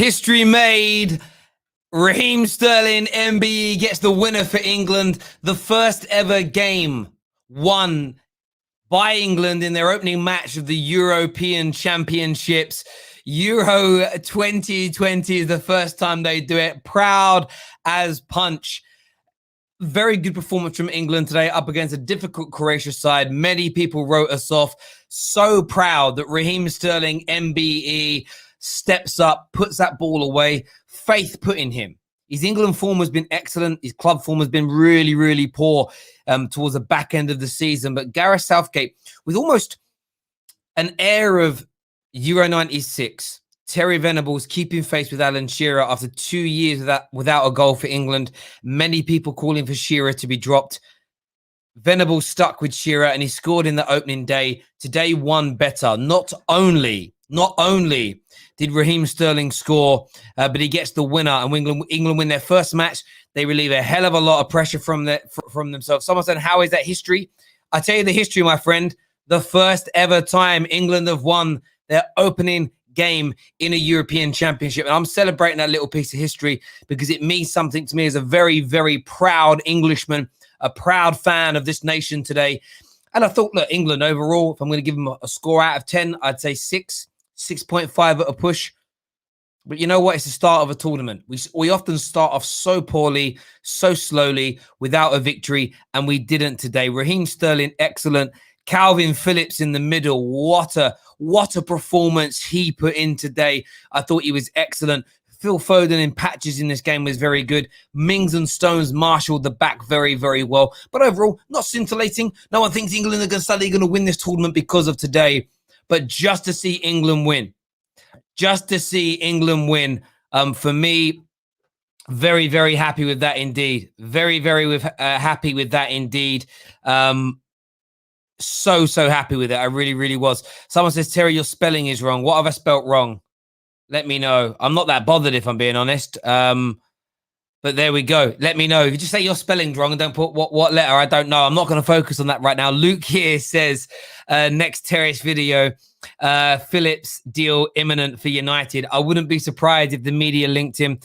History made. Raheem Sterling, MBE, gets the winner for England. The first ever game won by England in their opening match of the European Championships. Euro 2020 is the first time they do it. Proud as punch. Very good performance from England today up against a difficult Croatia side. Many people wrote us off. So proud that Raheem Sterling, MBE, steps up, puts that ball away. Faith put in him. His England form has been excellent. His club form has been really, really poor towards the back end of the season. But Gareth Southgate, with almost an air of Euro 96, Terry Venables keeping faith with Alan Shearer after 2 years without a goal for England. Many people calling for Shearer to be dropped. Venables stuck with Shearer and he scored in the opening day. Today won better. Not only did Raheem Sterling score, but he gets the winner, and England win their first match. They relieve a hell of a lot of pressure from themselves. Someone said, how is that history? I tell you the history, my friend. The first ever time England have won their opening game in a European Championship. And I'm celebrating that little piece of history because it means something to me as a very, very proud Englishman, a proud fan of this nation today. And I thought, look, England overall, if I'm going to give them a score out of 10, I'd say 6.5 at a push. But you know what? It's the start of a tournament. We often start off so poorly, so slowly, without a victory, and we didn't today. Raheem Sterling, excellent. Kalvin Phillips in the middle. What a performance he put in today. I thought he was excellent. Phil Foden in patches in this game was very good. Mings and Stones marshaled the back very, very well. But overall, not scintillating. No one thinks England are suddenly going to win this tournament because of today. But just to see England win, for me, very, very happy with that indeed. Very, very happy with that indeed. So happy with it. I really, really was. Someone says, Terry, your spelling is wrong. What have I spelt wrong? Let me know. I'm not that bothered if I'm being honest. But there we go. Let me know. If you just say your spelling's wrong and don't put what letter, I don't know. I'm not going to focus on that right now. Luke here says, next Terrace video, Phillips deal imminent for United. I wouldn't be surprised if the media linked him.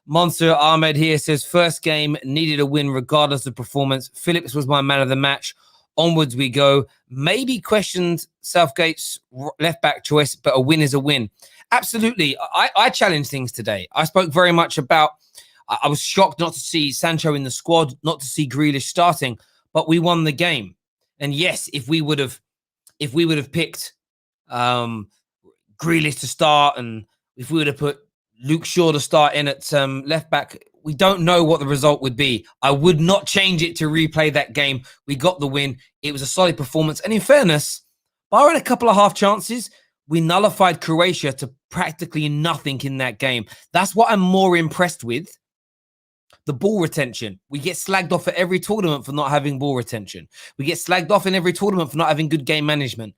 Monster Ahmed here says, first game needed a win regardless of performance. Phillips was my man of the match. Onwards we go. Maybe questioned Southgate's left-back choice, but a win is a win. Absolutely. I challenged things today. I spoke very much about, I was shocked not to see Sancho in the squad, not to see Grealish starting, but we won the game. And yes, if we would have picked Grealish to start, and if we would have put Luke Shaw to start in at left back, we don't know what the result would be. I would not change it to replay that game. We got the win. It was a solid performance. And in fairness, barring a couple of half chances, we nullified Croatia to practically nothing in that game. That's what I'm more impressed with. The ball retention. We get slagged off at every tournament for not having ball retention. We get slagged off in every tournament for not having good game management.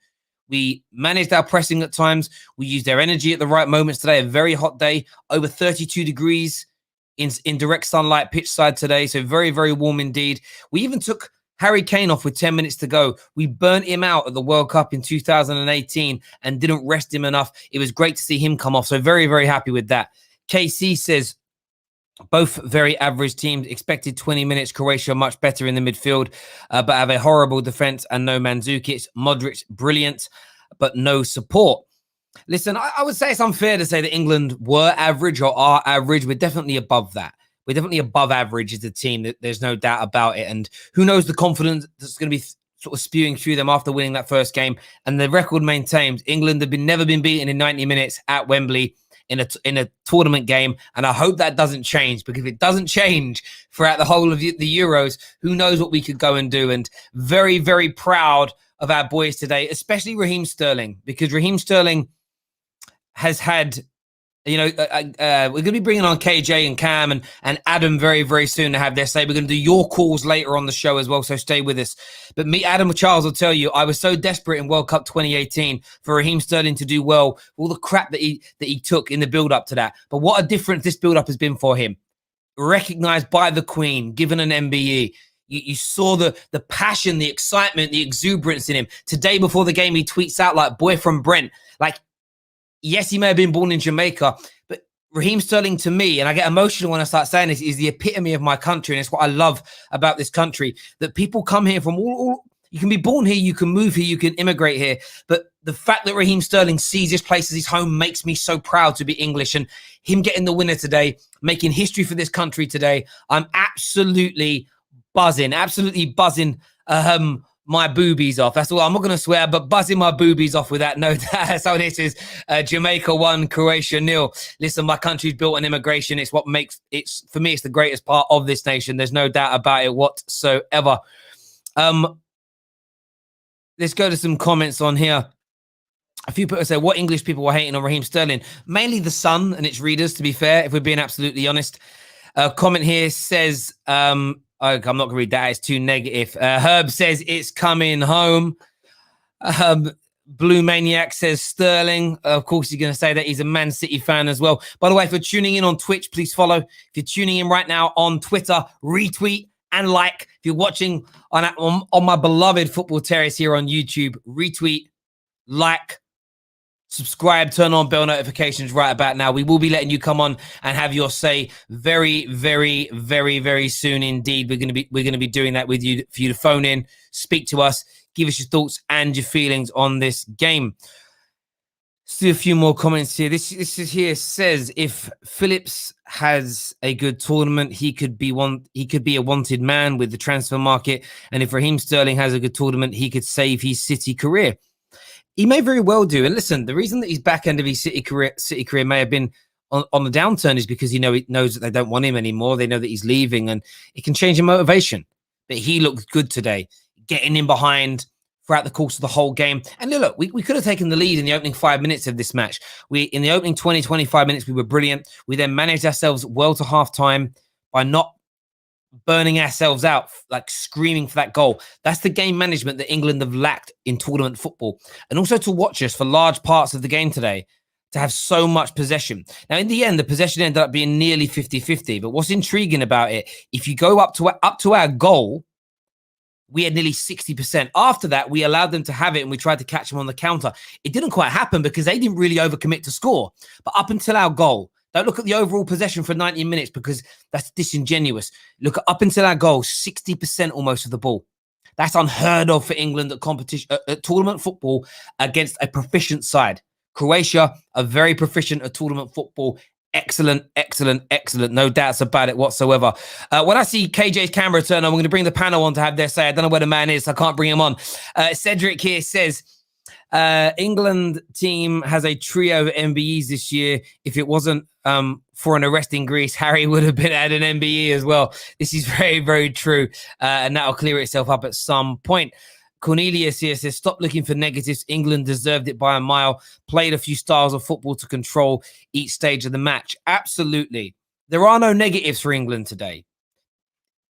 We managed our pressing at times. We used our energy at the right moments today. A very hot day, over 32 degrees in direct sunlight pitch side today. So very, very warm indeed. We even took Harry Kane off with 10 minutes to go. We burnt him out at the World Cup in 2018 and didn't rest him enough. It was great to see him come off. So very, very happy with that. KC says, both very average teams. Expected 20 minutes. Croatia much better in the midfield, but have a horrible defense and no Mandzukic. Modric, brilliant, but no support. Listen, I would say it's unfair to say that England were average or are average. We're definitely above that. We're definitely above average as a team. There's no doubt about it. And who knows the confidence that's going to be sort of spewing through them after winning that first game. And the record maintains. England have never been beaten in 90 minutes at Wembley in a tournament game. And I hope that doesn't change, because if it doesn't change throughout the whole of the Euros, who knows what we could go and do. And very, very proud of our boys today, especially Raheem Sterling, because Raheem Sterling has had, we're going to be bringing on KJ and Cam and Adam very, very soon to have their say. We're going to do your calls later on the show as well, so stay with us. But me, Adam Charles, will tell you, I was so desperate in World Cup 2018 for Raheem Sterling to do well, all the crap that he took in the build-up to that. But what a difference this build-up has been for him. Recognised by the Queen, given an MBE. You saw the passion, the excitement, the exuberance in him. Today before the game, he tweets out like, boy from Brent. Like, yes, he may have been born in Jamaica, but Raheem Sterling, to me, and I get emotional when I start saying this, is the epitome of my country. And it's what I love about this country, that people come here from all you can be born here, you can move here, you can immigrate here. But the fact that Raheem Sterling sees this place as his home makes me so proud to be English. And him getting the winner today, making history for this country today, I'm absolutely buzzing my boobies off. That's all. I'm not going to swear, but buzzing my boobies off with that. No doubt. So this is Jamaica 1, Croatia 0. Listen, my country's built on immigration. It's what makes for me, it's the greatest part of this nation. There's no doubt about it whatsoever. Let's go to some comments on here. A few people say, what English people were hating on Raheem Sterling? Mainly the Sun and its readers, to be fair, if we're being absolutely honest. A comment here says, I'm not going to read that. It's too negative. Herb says, it's coming home. Blue Maniac says Sterling. Of course, you're going to say that he's a Man City fan as well. By the way, if you're tuning in on Twitch, please follow. If you're tuning in right now on Twitter, retweet and like. If you're watching on my beloved Football Terrace here on YouTube, retweet, like, subscribe, turn on bell notifications right about now. We will be letting you come on and have your say very, very, very, very soon indeed. We're going to be doing that with you, for you to phone in, speak to us, give us your thoughts and your feelings on this game. Let's do a few more comments here. This is here says, if Phillips has a good tournament, he could be a wanted man with the transfer market. And if Raheem Sterling has a good tournament, he could save his City career. He may very well do. And listen, the reason that his back end of his City career may have been on the downturn is because he knows that they don't want him anymore. They know that he's leaving, and it can change your motivation. But he looked good today, getting in behind throughout the course of the whole game. And look, we could have taken the lead in the opening 5 minutes of this match. In the opening 20, 25 minutes, we were brilliant. We then managed ourselves well to half-time by not burning ourselves out, like screaming for that goal. That's the game management that England have lacked in tournament football. And also to watch us for large parts of the game today, to have so much possession. Now, in the end, the possession ended up being nearly 50-50. But what's intriguing about it, if you go up to our goal, we had nearly 60%. After that, we allowed them to have it and we tried to catch them on the counter. It didn't quite happen because they didn't really overcommit to score. But up until our goal, don't look at the overall possession for 90 minutes because that's disingenuous. Look at up until our goal, 60% almost of the ball. That's unheard of for England at tournament football against a proficient side. Croatia are very proficient at tournament football. Excellent, excellent, excellent. No doubts about it whatsoever. When I see KJ's camera turn on, I'm going to bring the panel on to have their say. I don't know where the man is, so I can't bring him on. Cedric here says, England team has a trio of MBEs this year. If it wasn't for an arrest in Greece, Harry would have been at an MBE as well. This is very, very true. And that'll clear itself up at some point. Cornelius here says, stop looking for negatives. England deserved it by a mile. Played a few styles of football to control each stage of the match. Absolutely. There are no negatives for England today.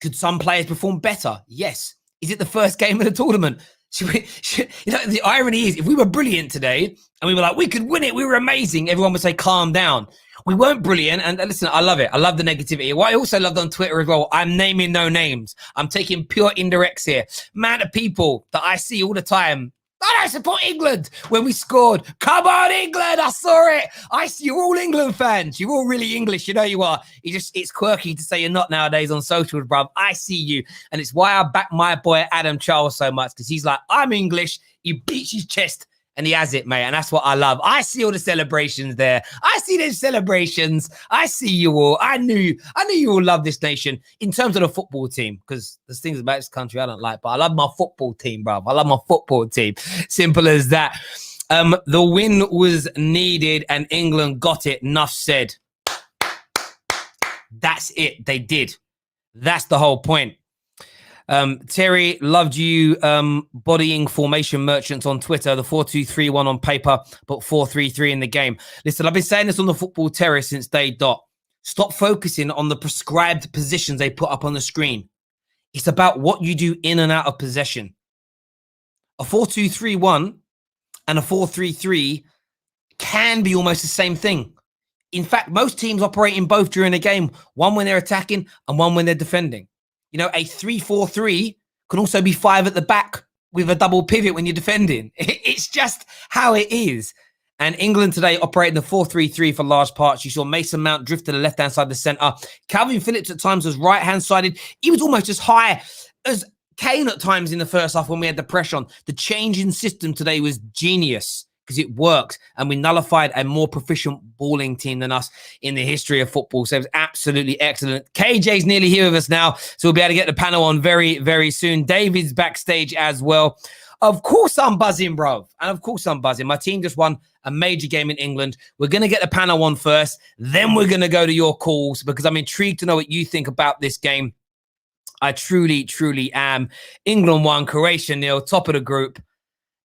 Could some players perform better? Yes. Is it the first game of the tournament? The irony is, if we were brilliant today and we were like, we could win it, we were amazing, everyone would say, calm down. We weren't brilliant. And listen, I love it. I love the negativity. What I also loved on Twitter as well, I'm naming no names. I'm taking pure indirects here. Man of people that I see all the time. I don't support England when we scored. Come on, England. I saw it. I see you're all England fans. You're all really English. You know you are. It's quirky to say you're not nowadays on socials, bruv. I see you. And it's why I back my boy Adam Charles so much, because he's like, I'm English. He beats his chest and he has it, mate. And that's what I love. I see all the celebrations there. I see those celebrations. I see you all. I knew you all love this nation in terms of the football team, because there's things about this country I don't like, but I love my football team, bro. I love my football team. Simple as that. The win was needed and England got it. Enough said. That's it. They did. That's the whole point. Terry, loved you bodying formation merchants on Twitter. The 4-2-3-1 on paper, but 4-3-3 in the game. Listen, I've been saying this on the Football Terrace since day dot. Stop focusing on the prescribed positions they put up on the screen. It's about what you do in and out of possession. A 4-2-3-1 and a 4-3-3 can be almost the same thing. In fact, most teams operate in both during a game, one when they're attacking and one when they're defending. You know, a 3-4-3 can also be 5 at the back with a double pivot when you're defending. It's just how it is. And England today operating the 4-3-3 for large parts. You saw Mason Mount drift to the left-hand side of the centre. Kalvin Phillips at times was right-hand sided. He was almost as high as Kane at times in the first half when we had the pressure on. The change in system today was genius because it worked, and we nullified a more proficient balling team than us in the history of football. So it was absolutely excellent. KJ's nearly here with us now, so we'll be able to get the panel on very, very soon. David's backstage as well. Of course I'm buzzing, bro. And of course I'm buzzing. My team just won a major game in England. We're going to get the panel on first. Then we're going to go to your calls because I'm intrigued to know what you think about this game. I truly, truly am. England won, Croatia 0, top of the group.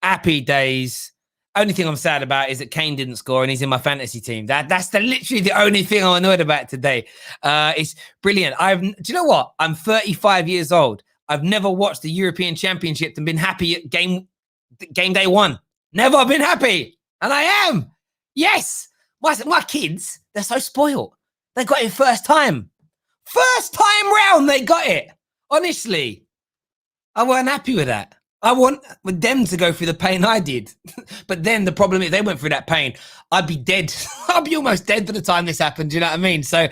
Happy days. Only thing I'm sad about is that Kane didn't score and he's in my fantasy team. That's literally the only thing I'm annoyed about today. It's brilliant. Do you know what? I'm 35 years old. I've never watched the European Championship and been happy at game day one. Never been happy. And I am. Yes. My kids, they're so spoiled. They got it first time. First time round, they got it. Honestly, I weren't happy with that. I want them to go through the pain I did. But then the problem is they went through that pain. I'd be dead. I'd be almost dead by the time this happened. Do you know what I mean? So, you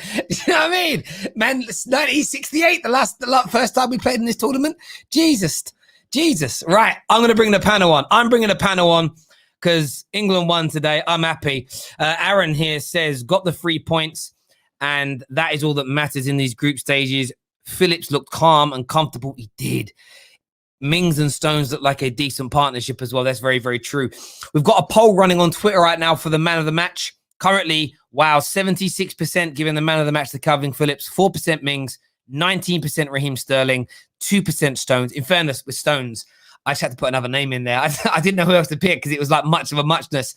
know what I mean? Man, 1968, the first time we played in this tournament. Jesus. Right, I'm going to bring the panel on. I'm bringing the panel on because England won today. I'm happy. Aaron here says, got the 3 points. And that is all that matters in these group stages. Phillips looked calm and comfortable. He did. Mings and Stones look like a decent partnership as well. That's very, very true. We've got a poll running on Twitter right now for the man of the match. Currently, wow, 76% giving the man of the match to Kalvin Phillips, 4% Mings, 19% Raheem Sterling, 2% Stones. In fairness, with Stones, I just had to put another name in there. I didn't know who else to pick because it was like much of a muchness.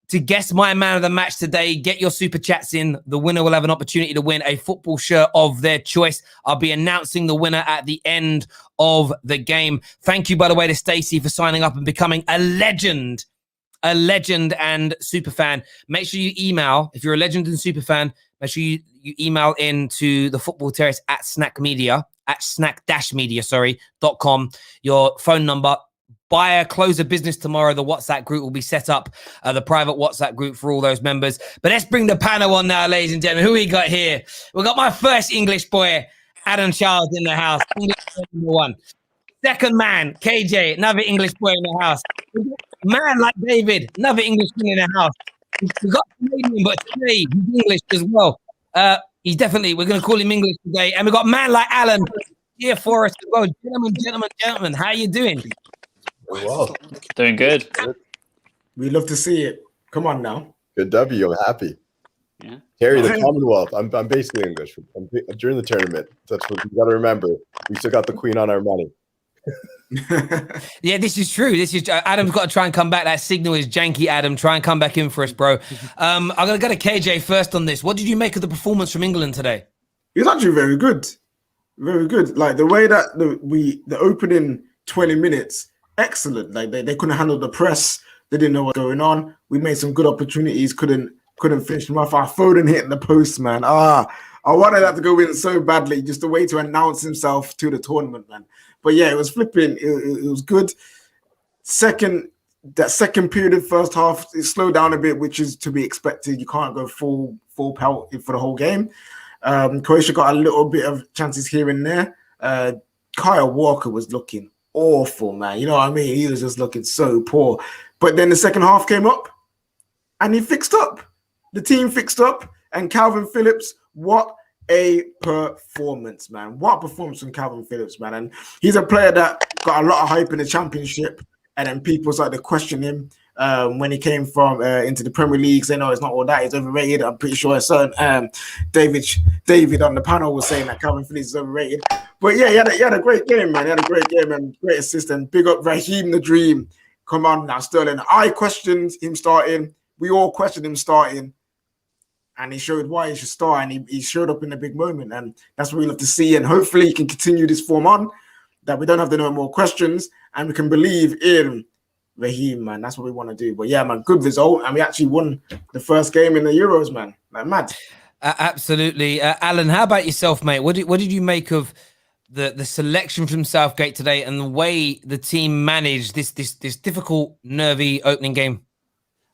To guess my man of the match today, get your super chats in. The winner will have an opportunity to win a football shirt of their choice. I'll be announcing the winner at the end of the game. Thank you, by the way, to Stacey for signing up and becoming a legend and super fan. Make sure you email, if you're a legend and super fan, make sure you email in to the Football Terrace at snack-media.com. Your phone number. By a close of business tomorrow, the WhatsApp group will be set up, the private WhatsApp group for all those members. But let's bring the panel on now, ladies and gentlemen. Who we got here? We got my first English boy, Adam Charles, in the house. English boy number 1. Second man, KJ, another English boy in the house. Man like David, another English boy in the house. We've got Canadian, but today he's English as well. We're going to call him English today. And we've got man like Alan here for us as well. Gentlemen, how you doing? Well, doing good. We love to see it. Come on now. Good W. I'm happy. Yeah. Harry, the Commonwealth. I'm basically English. During the tournament. That's what you got to remember. We still got the Queen on our money. Yeah, this is true. Adam's got to try and come back. That signal is janky, Adam. Try and come back in for us, bro. I'm going to go to KJ first on this. What did you make of the performance from England today? It was actually very good. Very good. Like the way that the opening 20 minutes, excellent. Like they couldn't handle the press. They didn't know what's going on. We made some good opportunities. Couldn't finish them off. Our Foden hitting the post, man. I wanted that to go in so badly. Just a way to announce himself to the tournament, man. But yeah, it was flipping. It was good. That second period of first half, it slowed down a bit, which is to be expected. You can't go full pelt for the whole game. Croatia got a little bit of chances here and there. Kyle Walker was looking awful, man. You know what I mean? He was just looking so poor. But then the second half came up and he fixed up. The team fixed up, and Kalvin Phillips, what a performance, man. What a performance from Kalvin Phillips, man. And he's a player that got a lot of hype in the Championship, and then people started to question him when he came from into the Premier League, saying, no, it's not all that, he's overrated. I'm pretty sure David on the panel was saying that Kalvin Phillips is overrated. But yeah, he had a great game, man. He had a great game and great assist. And big up Raheem the Dream. Come on now, Sterling. I questioned him starting. We all questioned him starting. And he showed why he should start. And he showed up in a big moment. And that's what we love to see. And hopefully he can continue this form on, that we don't have to know more questions. And we can believe in Raheem, man. That's what we want to do. But yeah, man, good result. And we actually won the first game in the Euros, man. Like mad. Absolutely. Alan, how about yourself, mate? What did you make of the selection from Southgate today and the way the team managed this difficult, nervy opening game?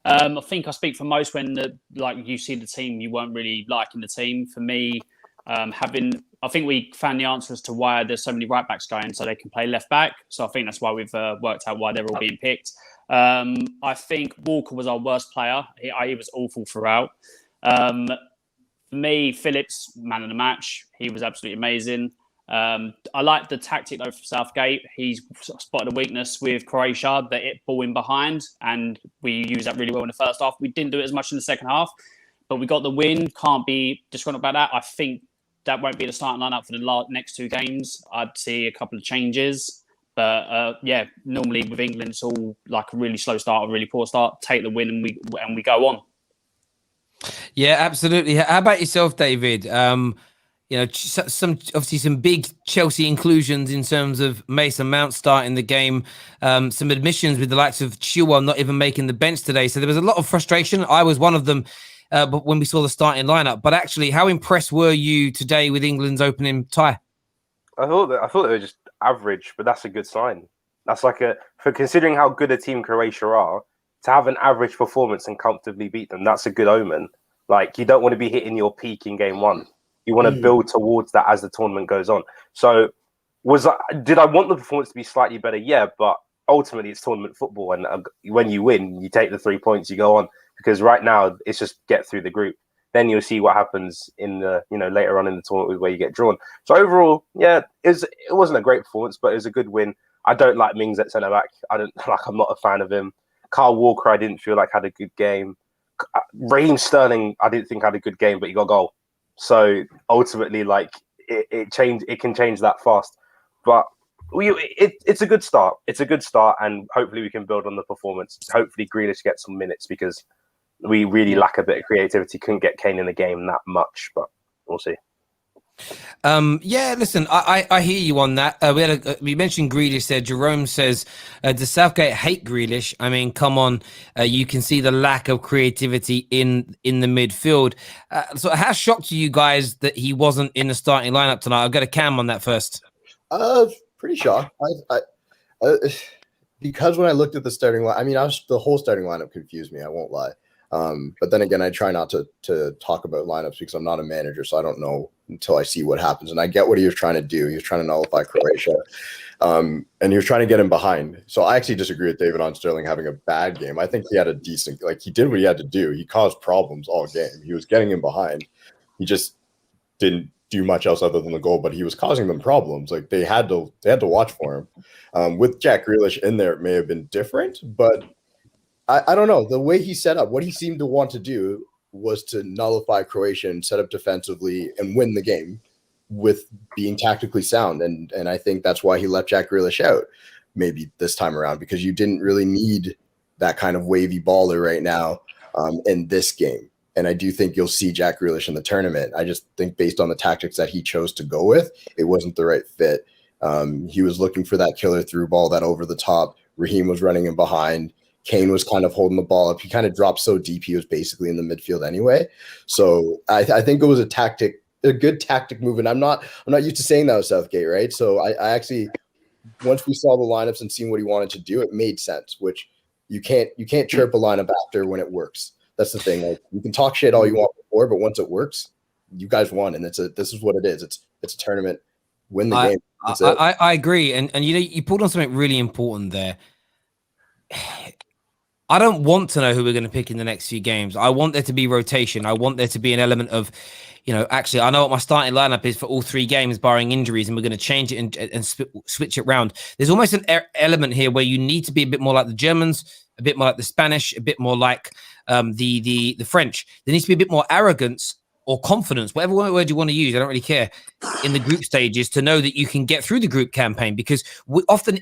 I think I speak for most when like you see the team, you weren't really liking the team. For me, I think we found the answer as to why there's so many right backs going, so they can play left back. So I think that's why we've worked out why they're all being picked. I think Walker was our worst player. He was awful throughout. For me, Phillips, man of the match. He was absolutely amazing. I like the tactic though for Southgate. He's spotted a weakness with Croatia, that it ball in behind, and we used that really well in the first half. We didn't do it as much in the second half, but we got the win. Can't be disgruntled about that. I think that won't be the starting lineup for the next 2 games. I'd see a couple of changes. But yeah, normally with England, it's all like a really slow start, a really poor start. Take the win and we go on. Yeah, absolutely. How about yourself, David? You know, some big Chelsea inclusions in terms of Mason Mount starting the game. Some admissions with the likes of Chilwell not even making the bench today. So there was a lot of frustration. I was one of them. But when we saw the starting lineup, but actually, how impressed were you today with England's opening tie? I thought they were just average, but that's a good sign. That's like for considering how good a team Croatia are, to have an average performance and comfortably beat them, that's a good omen. Like, you don't want to be hitting your peak in game 1. You want to build towards that as the tournament goes on. So, did I want the performance to be slightly better? Yeah, but ultimately it's tournament football, and when you win, you take the 3 points, you go on. Because right now it's just get through the group. Then you'll see what happens in the later on in the tournament where you get drawn. So overall, yeah, it wasn't a great performance, but it was a good win. I don't like Mings at centre back. I'm not a fan of him. Kyle Walker, I didn't feel like had a good game. Raheem Sterling, I didn't think had a good game, but he got a goal. So ultimately, like it can change that fast. But it's a good start. It's a good start, and hopefully we can build on the performance. Hopefully Grealish gets some minutes, because we really lack a bit of creativity. Couldn't get Kane in the game that much, but we'll see. Yeah, listen, I hear you on that. We mentioned Grealish there. Jerome says, does Southgate hate Grealish? I mean, come on. You can see the lack of creativity in the midfield. So how shocked are you guys that he wasn't in the starting lineup tonight? I'll get a Cam on that first. Pretty shocked. Because when I looked at the starting line, I mean, the whole starting lineup confused me. I won't lie. But then again, I try not to talk about lineups because I'm not a manager, so I don't know until I see what happens. And I get what he was trying to do. He was trying to nullify Croatia, and he was trying to get him behind. So I actually disagree with David on Sterling having a bad game. I think he had a decent, he did what he had to do. He caused problems all game. He was getting him behind. He just didn't do much else other than the goal, but he was causing them problems. Like they had to watch for him. With Jack Grealish in there, it may have been different, but I don't know. The way he set up, what he seemed to want to do was to nullify Croatia and set up defensively and win the game with being tactically sound. And I think that's why he left Jack Grealish out maybe this time around, because you didn't really need that kind of wavy baller right now in this game. And I do think you'll see Jack Grealish in the tournament. I just think based on the tactics that he chose to go with, it wasn't the right fit. He was looking for that killer through ball, that over the top. Raheem was running in behind. Kane was kind of holding the ball up. He kind of dropped so deep, he was basically in the midfield anyway. So I think it was a good tactic move. And I'm not used to saying that with Southgate, right? So I actually, once we saw the lineups and seeing what he wanted to do, it made sense, which you can't chirp a lineup after when it works. That's the thing. Like, you can talk shit all you want before, but once it works, you guys won. And this is what it is. It's a tournament. Win the game. I agree. And you pulled on something really important there. I don't want to know who we're going to pick in the next few games. I want there to be rotation. I want there to be an element of, actually, I know what my starting lineup is for all 3 games, barring injuries, and we're going to change it and switch it around. There's almost an element here where you need to be a bit more like the Germans, a bit more like the Spanish, a bit more like the French. There needs to be a bit more arrogance or confidence, whatever word you want to use. I don't really care, in the group stages, to know that you can get through the group campaign, because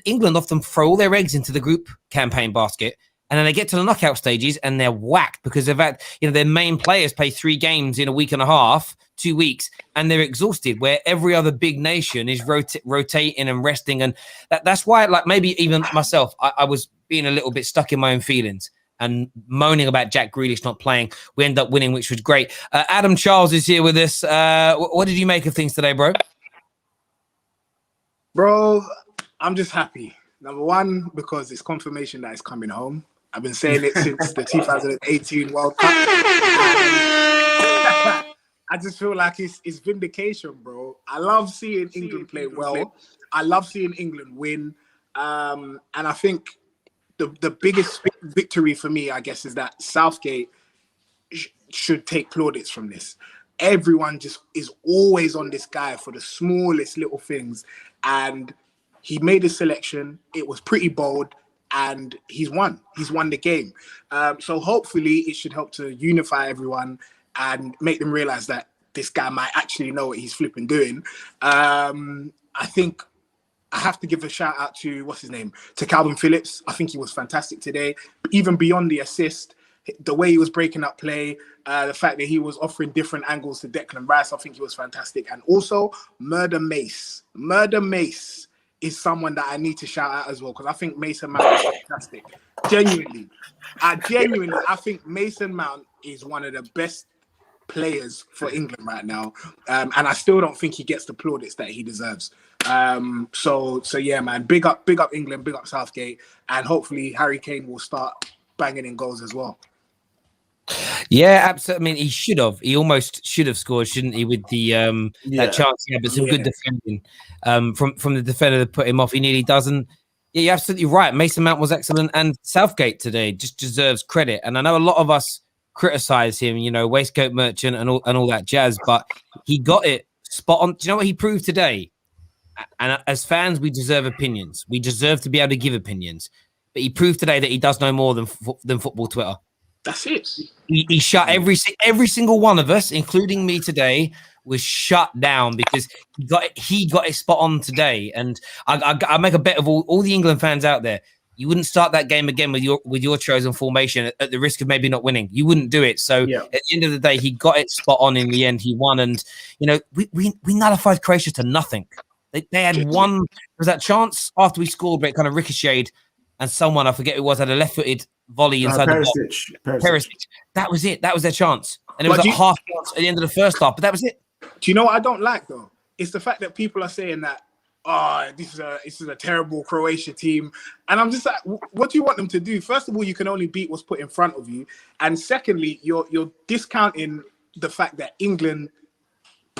England often throw all their eggs into the group campaign basket. And then they get to the knockout stages and they're whacked because they've had, their main players play 3 games in a week and a half, 2 weeks, and they're exhausted, where every other big nation is rotating and resting. And that's why, like, maybe even myself, I was being a little bit stuck in my own feelings and moaning about Jack Grealish not playing. We ended up winning, which was great. Adam Charles is here with us. What did you make of things today, bro? Bro, I'm just happy. Number one, because it's confirmation that it's coming home. I've been saying it since the 2018 World Cup. I just feel like it's vindication, bro. I love seeing England play well. I love seeing England win. And I think the biggest victory for me, I guess, is that Southgate should take plaudits from this. Everyone just is always on this guy for the smallest little things. And he made a selection. It was pretty bold. And he's won. He's won the game. So hopefully it should help to unify everyone and make them realize that this guy might actually know what he's flipping doing. I think I have to give a shout out to, to Kalvin Phillips. I think he was fantastic today. Even beyond the assist, the way he was breaking up play, the fact that he was offering different angles to Declan Rice, I think he was fantastic. And also, Murder Mace. Murder Mace is someone that I need to shout out as well, because I think Mason Mount is fantastic. Genuinely, I think Mason Mount is one of the best players for England right now, and I still don't think he gets the plaudits that he deserves. So yeah, man, big up England, big up Southgate, and hopefully Harry Kane will start banging in goals as well. Yeah, absolutely. I mean, he almost should have scored, shouldn't he, with the that chance he had, but some good defending from the defender that put him off. He nearly doesn't. Yeah, you're absolutely right. Mason Mount was excellent, and Southgate today just deserves credit. And I know a lot of us criticize him, waistcoat merchant and all that jazz, but he got it spot on. Do you know what he proved today? And as fans, we deserve opinions. We deserve to be able to give opinions. But he proved today that he does no more than football Twitter. That's it. He shut every single one of us, including me today, was shut down because he got it spot on today. And I make a bet of all the England fans out there. You wouldn't start that game again with your chosen formation at the risk of maybe not winning. You wouldn't do it. So at the end of the day, he got it spot on in the end. He won, and we nullified Croatia to nothing. They had one. There was that chance after we scored, but it kind of ricocheted, and someone, I forget who it was, had a left-footed volley inside the box. Perisic. That was it. That was their chance, and it was half chance at the end of the first half. But that was it. Do you know what I don't like though? It's the fact that people are saying that, this is a terrible Croatia team. And I'm just like, what do you want them to do? First of all, you can only beat what's put in front of you. And secondly, you're discounting the fact that England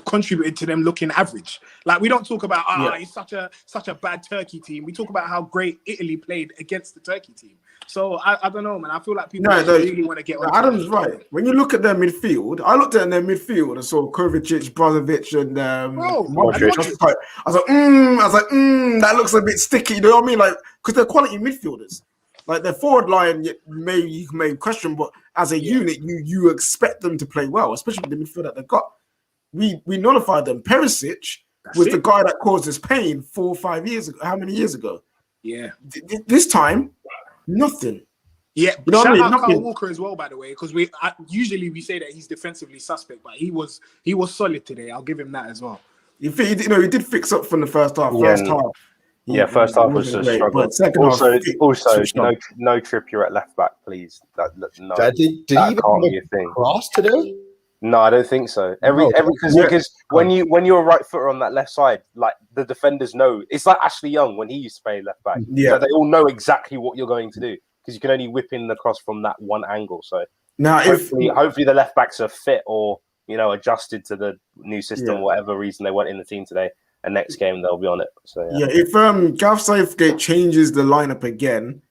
contributed to them looking average. Like, we don't talk about, it's such a bad Turkey team. We talk about how great Italy played against the Turkey team. So I don't know, man. I feel like people really want to get on. Adam's right. When you look at their midfield, I looked at their midfield and saw Kovacic, Brozovic, and Modric. I was like, that looks a bit sticky. You know what I mean? Like, because they're quality midfielders. Like, their forward line, you may question, but as a unit, you expect them to play well, especially with the midfield that they've got. We nullified them. Perisic was the guy that caused us pain 4 or 5 years ago. How many years ago? Yeah. This time, nothing. Yeah, shout out Kyle Walker as well, by the way, because usually we say that he's defensively suspect, but he was solid today. I'll give him that as well. He did fix up from the first half. First half was a struggle. But second also, no Trippier at left back, please. No, did he even have a cross today? No, I don't think so. Because when you're a right footer on that left side, like, the defenders know. It's like Ashley Young when he used to play left back. Yeah, so they all know exactly what you're going to do because you can only whip in the cross from that one angle. So now, hopefully the left backs are fit or adjusted to the new system, whatever reason they weren't in the team today. And next game they'll be on it. So if Gareth Southgate changes the lineup again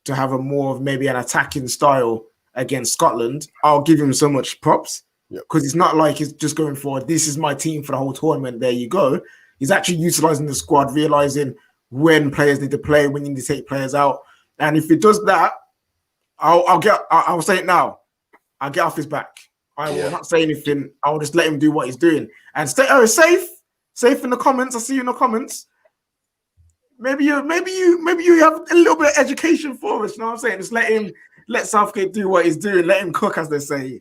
to have a more of maybe an attacking style against Scotland, I'll give him so much props. Because it's not like he's just going for, this is my team for the whole tournament, there you go. He's actually utilizing the squad, realizing when players need to play, when you need to take players out. And if he does that, I'll say it now. I'll get off his back. I will not say anything. I'll just let him do what he's doing. And stay safe in the comments. I see you in the comments. Maybe you have a little bit of education for us, you know what I'm saying? Just let Southgate do what he's doing, let him cook, as they say.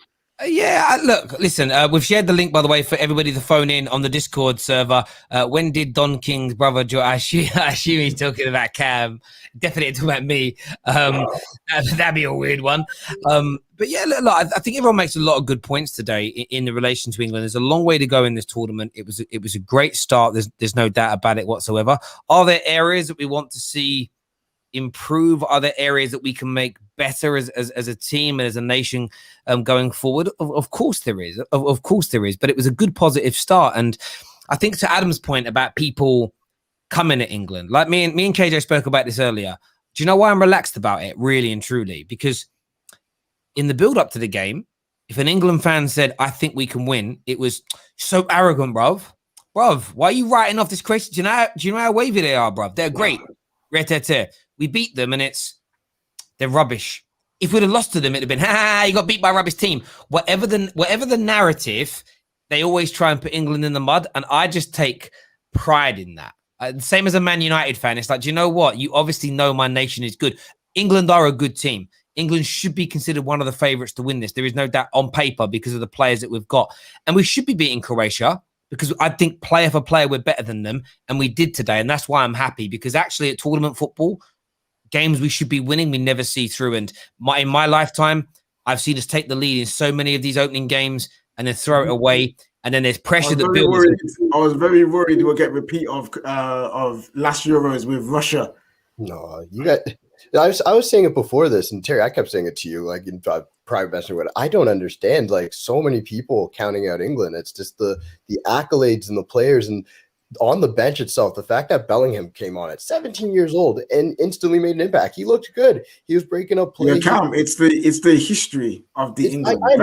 Look, listen, we've shared the link, by the way, for everybody to phone in on the Discord server. When did Don King's brother, I assume he's talking about Cam, definitely talking about me. That'd be a weird one. But yeah, look, I think everyone makes a lot of good points today in the relation to England. There's a long way to go in this tournament. It was a great start. There's no doubt about it whatsoever. Are there areas that we want to see improve? Are there areas that we can make better as a team and as a nation going forward? Of course there is. Of course there is. But it was a good positive start. And I think to Adam's point about people coming at England, like me and KJ spoke about this earlier. Do you know why I'm relaxed about it, really and truly? Because in the build up to the game, if an England fan said, I think we can win, it was so arrogant, bruv. Why are you writing off this Croatia? Do you know how wavy they are, bruv? They're great. We beat them and they're rubbish. If we'd have lost to them, it'd have been, you got beat by a rubbish team. Whatever the narrative, they always try and put England in the mud. And I just take pride in that. Same as a Man United fan. It's like, do you know what? You obviously know my nation is good. England are a good team. England should be considered one of the favourites to win this. There is no doubt on paper because of the players that we've got. And we should be beating Croatia because I think player for player, we're better than them. And we did today. And that's why I'm happy, because actually at tournament football, games we should be winning, we never see through. And in my lifetime, I've seen us take the lead in so many of these opening games and then throw it away. And then there's pressure that builds. I was very worried we'll get repeat of last Euros with Russia. No, you got... I was saying it before this, and Terry, I kept saying it to you, like in private messaging. I don't understand, like, so many people counting out England. It's just the accolades and the players, and on the bench itself, the fact that Bellingham came on at 17 years old and instantly made an impact. He looked good. He was breaking up plays. Yeah, Cam, it's the history of the England. I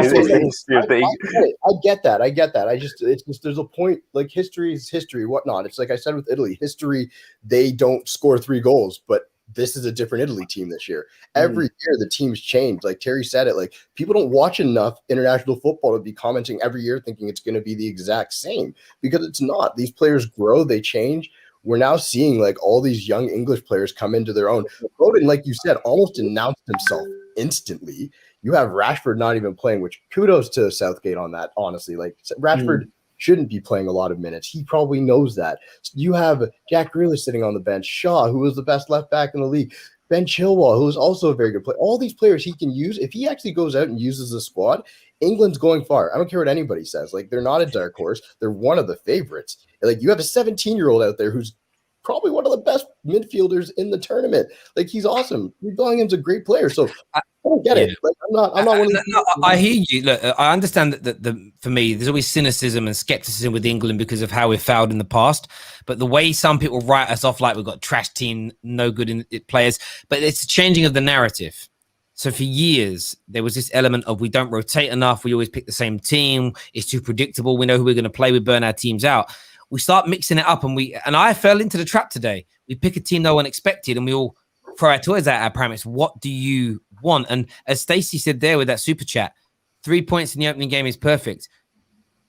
get that. It's just there's a point, like, history is history, whatnot. It's like I said with Italy, history, they don't score 3 goals, but this is a different Italy team this year. Every year the teams change. Like Terry said it, like, people don't watch enough international football to be commenting every year thinking it's going to be the exact same, because it's not. These players grow, they change. We're now seeing, like, all these young English players come into their own. Foden, like you said, almost announced himself instantly. You have Rashford not even playing, which kudos to Southgate on that, honestly. Like, Rashford shouldn't be playing a lot of minutes. He probably knows that. You have Jack Grealish sitting on the bench, Shaw, who was the best left back in the league, Ben Chilwell, who is also a very good player. All these players he can use. If he actually goes out and uses the squad, England's going far. I don't care what anybody says. Like, they're not a dark horse. They're one of the favorites. Like, you have a 17-year-old out there who's probably one of the best midfielders in the tournament. Like, he's awesome. Bellingham's a great player. So I don't get it. Like, I'm not one of these. No, I hear you. Look, I understand that for me, there's always cynicism and skepticism with England because of how we've failed in the past. But the way some people write us off, like we've got trash team, no good in players, but it's a changing of the narrative. So for years, there was this element of we don't rotate enough. We always pick the same team. It's too predictable. We know who we're going to play. We burn our teams out. We start mixing it up, and I fell into the trap today. We pick a team no one expected, and we all throw our toys at our parameters. What do you want? And as Stacey said there with that super chat, 3 points in the opening game is perfect.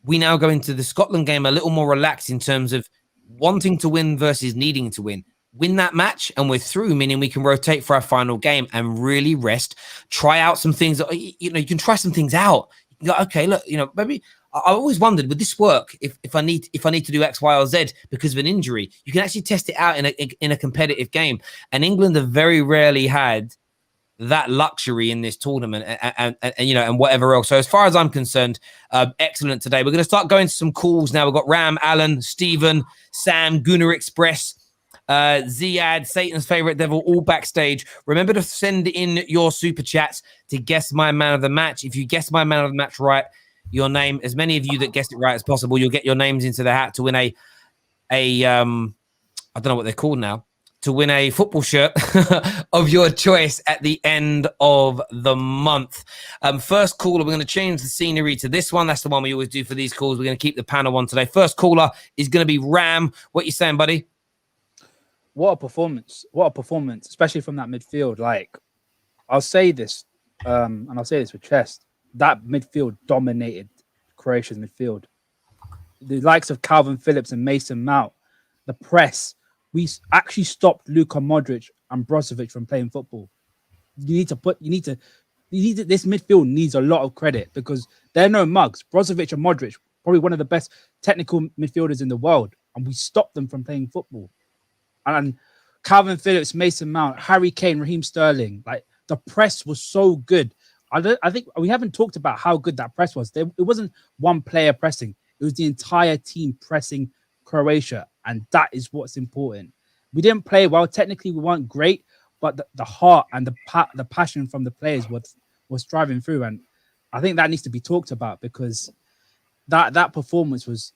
We now go into the Scotland game a little more relaxed in terms of wanting to win versus needing to win. Win that match, and we're through, meaning we can rotate for our final game and really rest. Try out some things. You can try some things out. You can go, okay, look, maybe. I always wondered, would this work if I need to do X, Y, or Z because of an injury? You can actually test it out in a competitive game. And England have very rarely had that luxury in this tournament and whatever else. So as far as I'm concerned, excellent today. We're going to start going to some calls now. We've got Ram, Alan, Stephen, Sam, Gunnar Express, Ziad, Satan's favorite devil, all backstage. Remember to send in your super chats to guess my man of the match. If you guess my man of the match right, your name, as many of you that guessed it right as possible, you'll get your names into the hat to win a I don't know what they're called now, to win a football shirt of your choice at the end of the month. First caller, we're going to change the scenery to this one. That's the one we always do for these calls. We're going to keep the panel on today. First caller is going to be Ram. What you saying, buddy? What a performance, especially from that midfield. Like, I'll say this, and I'll say this with chest. That midfield dominated Croatia's midfield. The likes of Kalvin Phillips and Mason Mount, the press. We actually stopped Luka Modric and Brozovic from playing football. This midfield needs a lot of credit because they're no mugs. Brozovic and Modric, probably one of the best technical midfielders in the world, and we stopped them from playing football. And Kalvin Phillips, Mason Mount, Harry Kane, Raheem Sterling, like, the press was so good. I think we haven't talked about how good that press was. It wasn't one player pressing. It was the entire team pressing Croatia. And that is what's important. We didn't play well. Technically, we weren't great. but the heart and the passion from the players was driving through, and I think that needs to be talked about because that performance was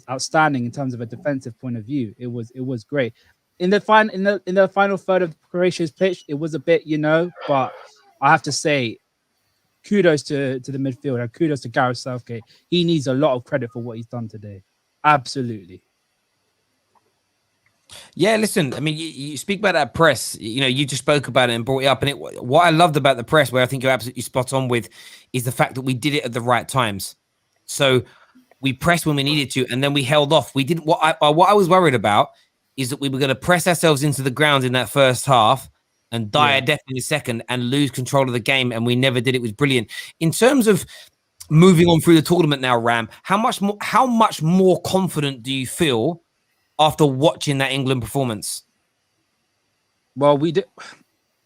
outstanding in terms of a defensive point of view. It was great. In the final third of Croatia's pitch, it was a bit, but I have to say, kudos to the midfield and kudos to Gareth Southgate. He needs a lot of credit for what he's done today. Absolutely. Yeah, listen, I mean, you speak about that press, you just spoke about it and brought it up. And what I loved about the press, where I think you're absolutely spot on with, is the fact that we did it at the right times. So we pressed when we needed to, and then we held off. We didn't. What I was worried about is that we were going to press ourselves into the ground in that first half and die a death in the second and lose control of the game, and we never did. It was brilliant. In terms of moving on through the tournament now, Ram, how much more confident do you feel after watching that England performance? Well, we did.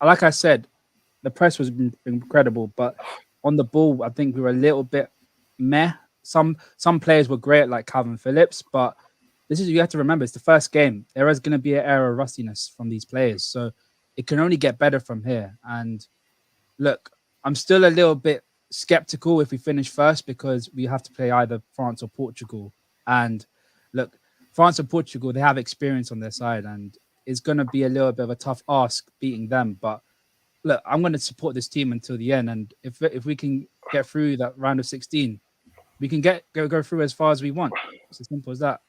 Like I said, the press was incredible, but on the ball, I think we were a little bit meh. Some players were great, like Kalvin Phillips, but you have to remember, it's the first game. There is going to be an air of rustiness from these players, so it can only get better from here. And look, I'm still a little bit skeptical if we finish first because we have to play either France or Portugal. And look, France and Portugal, they have experience on their side, and it's going to be a little bit of a tough ask beating them. But look, I'm going to support this team until the end. And if we can get through that round of 16, we can go through as far as we want. It's as simple as that.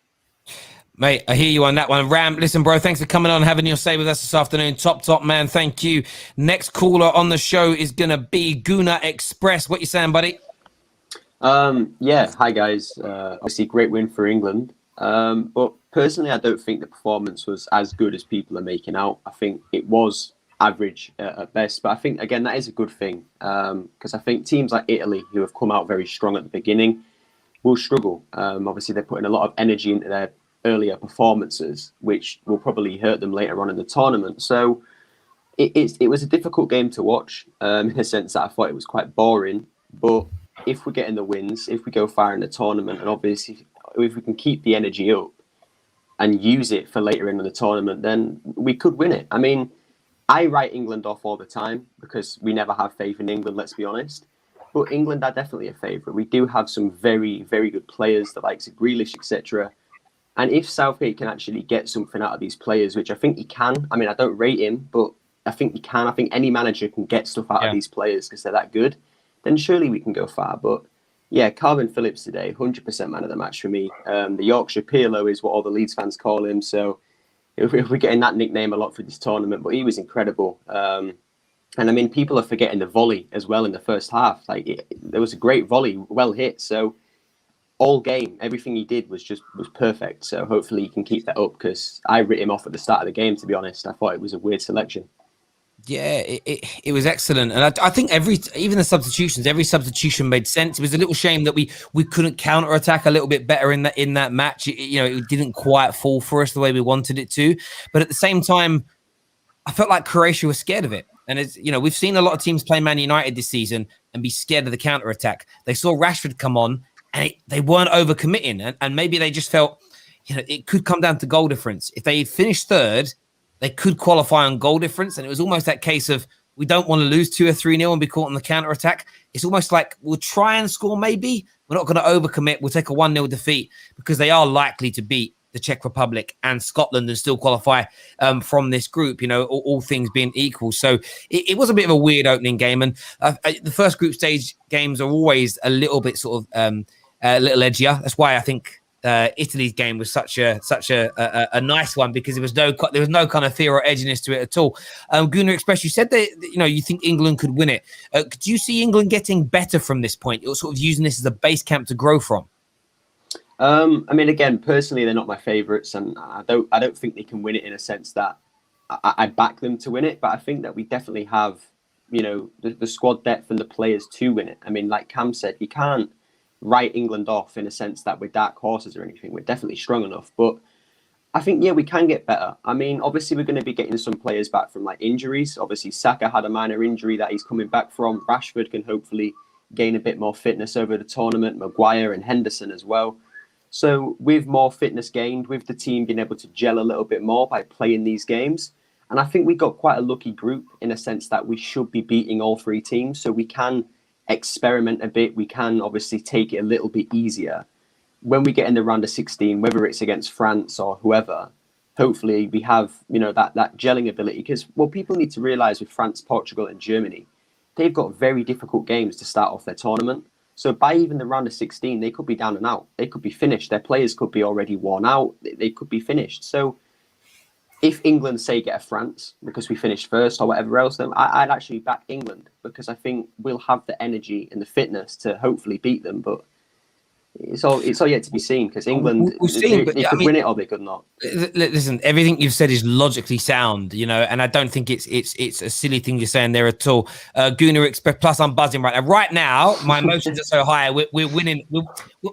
Mate, I hear you on that one. Ram, listen, bro, thanks for coming on, having your say with us this afternoon. Top, man. Thank you. Next caller on the show is going to be Guna Express. What you saying, buddy? Yeah, hi, guys. Obviously, great win for England. But personally, I don't think the performance was as good as people are making out. I think it was average at best. But I think, again, that is a good thing. Because I think teams like Italy, who have come out very strong at the beginning, will struggle. Obviously, they're putting a lot of energy into their earlier performances, which will probably hurt them later on in the tournament. So it was a difficult game to watch in a sense that I thought it was quite boring. But if we're getting the wins, if we go far in the tournament, and obviously if we can keep the energy up and use it for later in the tournament, then we could win it. I mean, I write England off all the time because we never have faith in England, let's be honest. But England are definitely a favourite. We do have some very, very good players, the likes of Grealish, etc. And if Southgate can actually get something out of these players, which I think he can, I mean, I don't rate him, but I think he can. I think any manager can get stuff out of these players because they're that good. Then surely we can go far. But yeah, Kalvin Phillips today, 100% man of the match for me. The Yorkshire Pirlo is what all the Leeds fans call him. So if we're getting that nickname a lot for this tournament, but he was incredible. And I mean, people are forgetting the volley as well in the first half. There was a great volley, well hit. So all game, everything he did was perfect. So hopefully he can keep that up because I writ him off at the start of the game, to be honest. I thought it was a weird selection. Yeah, it was excellent. And I think even the substitutions, every substitution made sense. It was a little shame that we couldn't counter-attack a little bit better in that match. It didn't quite fall for us the way we wanted it to. But at the same time, I felt like Croatia was scared of it. And we've seen a lot of teams play Man United this season and be scared of the counter-attack. They saw Rashford come on and they weren't overcommitting. And maybe they just felt, it could come down to goal difference. If they finished third, they could qualify on goal difference. And it was almost that case of, we don't want to lose 2 or 3-0 and be caught on the counter-attack. It's almost like we'll try and score maybe. We're not going to overcommit. We'll take a 1-0 defeat because they are likely to beat the Czech Republic and Scotland and still qualify from this group, all things being equal. So it was a bit of a weird opening game. And the first group stage games are always a little bit sort of a little edgier. That's why I think Italy's game was such a nice one, because there was no kind of fear or edginess to it at all. Gunnar Express, you said that you think England could win it. Could you see England getting better from this point? You're sort of using this as a base camp to grow from. I mean, again, personally, they're not my favourites, and I don't think they can win it in a sense that I back them to win it. But I think that we definitely have, the squad depth and the players to win it. I mean, like Cam said, you can't write England off in a sense that we're dark horses or anything. We're definitely strong enough, but I think, we can get better. I mean, obviously, we're going to be getting some players back from injuries. Obviously, Saka had a minor injury that he's coming back from. Rashford can hopefully gain a bit more fitness over the tournament. Maguire and Henderson as well. So with more fitness gained, with the team being able to gel a little bit more by playing these games, And I think we got quite a lucky group in a sense that we should be beating all three teams. So we can experiment a bit. We can obviously take it a little bit easier. When we get in the round of 16, whether it's against France or whoever, hopefully we have, that gelling ability. Because what people need to realise with France, Portugal and Germany, they've got very difficult games to start off their tournament. So by even the round of 16, they could be down and out. They could be finished. Their players could be already worn out. They could be finished. So if England, say, get a France because we finished first or whatever else, then I'd actually back England because I think we'll have the energy and the fitness to hopefully beat them. But it's all yet to be seen because England, they could win it or they could not. Listen, everything you've said is logically sound, and I don't think it's a silly thing you're saying there at all. Gooner Express Plus, I'm buzzing right now. Right now, my emotions are so high. We're winning.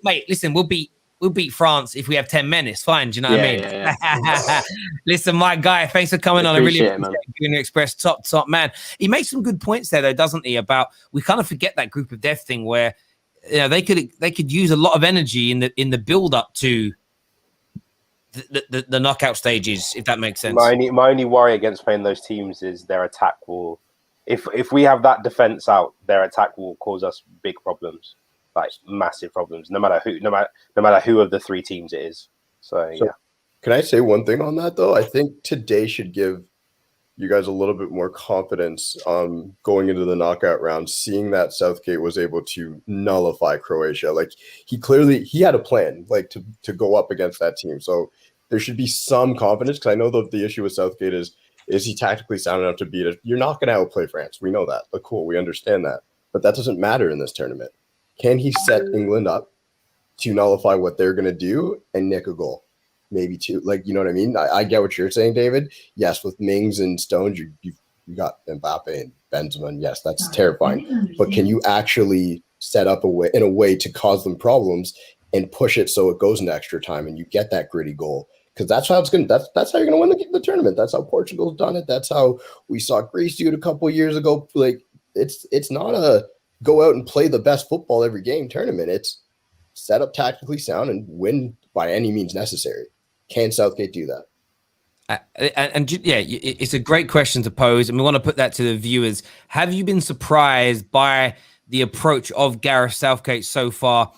Mate, listen, we'll beat France if we have 10 men. It's fine. Do you know what I mean? Yeah. Listen, my guy, thanks for coming on. I really appreciate it, Gooner Express. Top man. He makes some good points there, though, doesn't he? About we kind of forget that group of death thing where they could use a lot of energy in the build up to the knockout stages, if that makes sense. My only worry against playing those teams is their attack will. If we have that defense out, their attack will cause us big problems, like massive problems. No matter who of the three teams it is. So yeah. Can I say one thing on that though? I think today should give you guys a little bit more confidence going into the knockout round, seeing that Southgate was able to nullify Croatia. Like he had a plan, like to go up against that team. So there should be some confidence because I know the issue with Southgate is he tactically sound enough to beat it? You're not going to outplay France. We know that. But cool, we understand that. But that doesn't matter in this tournament. Can he set England up to nullify what they're going to do and nick a goal? Maybe two, like, you know what I mean? I get what you're saying, David. Yes, with Mings and Stones, you got Mbappe and Benzema, and yes, that's terrifying. But can you actually set up in a way to cause them problems and push it so it goes into extra time and you get that gritty goal? Because that's how that's how you're gonna win the tournament. That's how Portugal's done it. That's how we saw Greece do it a couple of years ago. Like it's not a go out and play the best football every game tournament. It's set up tactically sound and win by any means necessary. Can Southgate do that? It's a great question to pose, and we want to put that to the viewers. Have you been surprised by the approach of Gareth Southgate so far?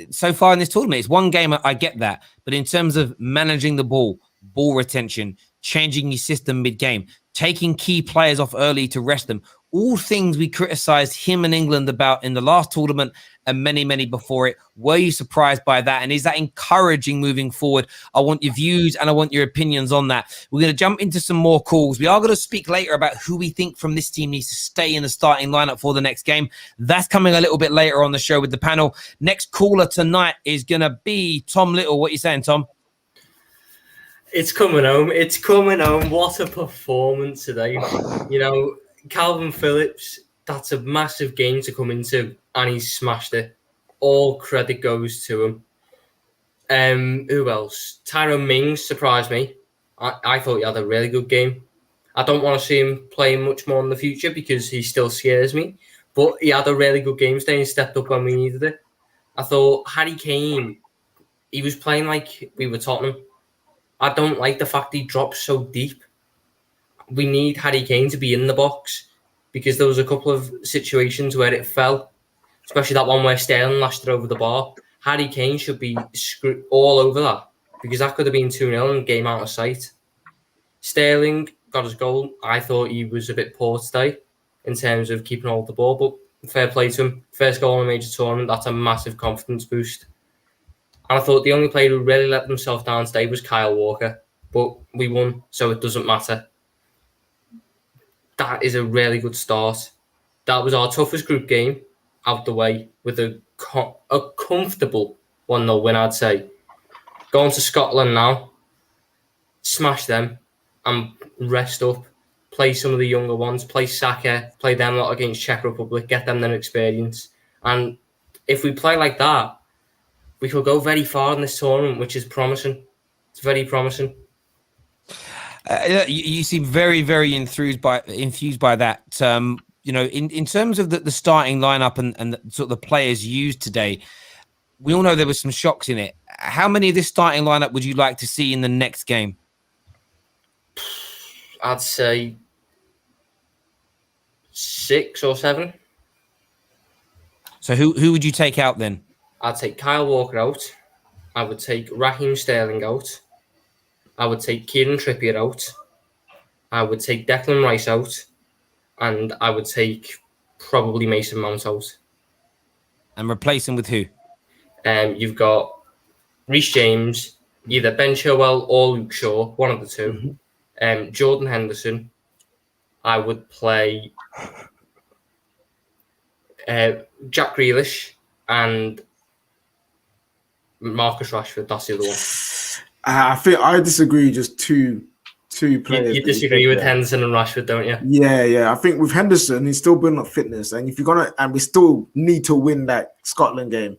So far in this tournament, it's one game. I get that, but in terms of managing the ball retention, changing your system mid-game, taking key players off early to rest them, all things we criticised him and England about in the last tournament and many, many before it. Were you surprised by that? And is that encouraging moving forward? I want your views and I want your opinions on that. We're going to jump into some more calls. We are going to speak later about who we think from this team needs to stay in the starting lineup for the next game. That's coming a little bit later on the show with the panel. Next caller tonight is going to be Tom Little. What are you saying, Tom? It's coming home. It's coming home. What a performance today. Kalvin Phillips, that's a massive game to come into, and he's smashed it. All credit goes to him. Who else? Tyrone Mings surprised me. I thought he had a really good game. I don't want to see him playing much more in the future because he still scares me. But he had a really good game today and stepped up when we needed it. I thought Harry Kane, he was playing like we were Tottenham. I don't like the fact he drops so deep. We need Harry Kane to be in the box because there was a couple of situations where it fell, especially that one where Sterling lashed it over the bar. Harry Kane should be all over that because that could have been 2-0 and game out of sight. Sterling got his goal. I thought he was a bit poor today in terms of keeping hold of the ball, but fair play to him. First goal in a major tournament, that's a massive confidence boost. And I thought the only player who really let themselves down today was Kyle Walker, but we won, so it doesn't matter. That is a really good start. That was our toughest group game out the way with a comfortable 1-0 win, I'd say. Going to Scotland now, smash them and rest up. Play some of the younger ones, play Saka, play them a lot against Czech Republic, get them their experience. And if we play like that, we could go very far in this tournament, which is promising. It's very promising. You seem very, very infused by that. In terms of the starting lineup and the, sort of the players used today, we all know there were some shocks in it. How many of this starting lineup would you like to see in the next game? I'd say 6 or 7. So who would you take out then? I'd take Kyle Walker out. I would take Raheem Sterling out. I would take Kieran Trippier out. I would take Declan Rice out. And I would take probably Mason Mount out. And replace him with who? You've got Reece James, either Ben Chilwell or Luke Shaw, one of the two. Jordan Henderson. I would play Jack Grealish and Marcus Rashford. That's the other one. I think I disagree. Just two players. You disagree with Henderson and Rashford, don't you? Yeah. I think with Henderson, he's still building up fitness, and if you're gonna, and we still need to win that Scotland game.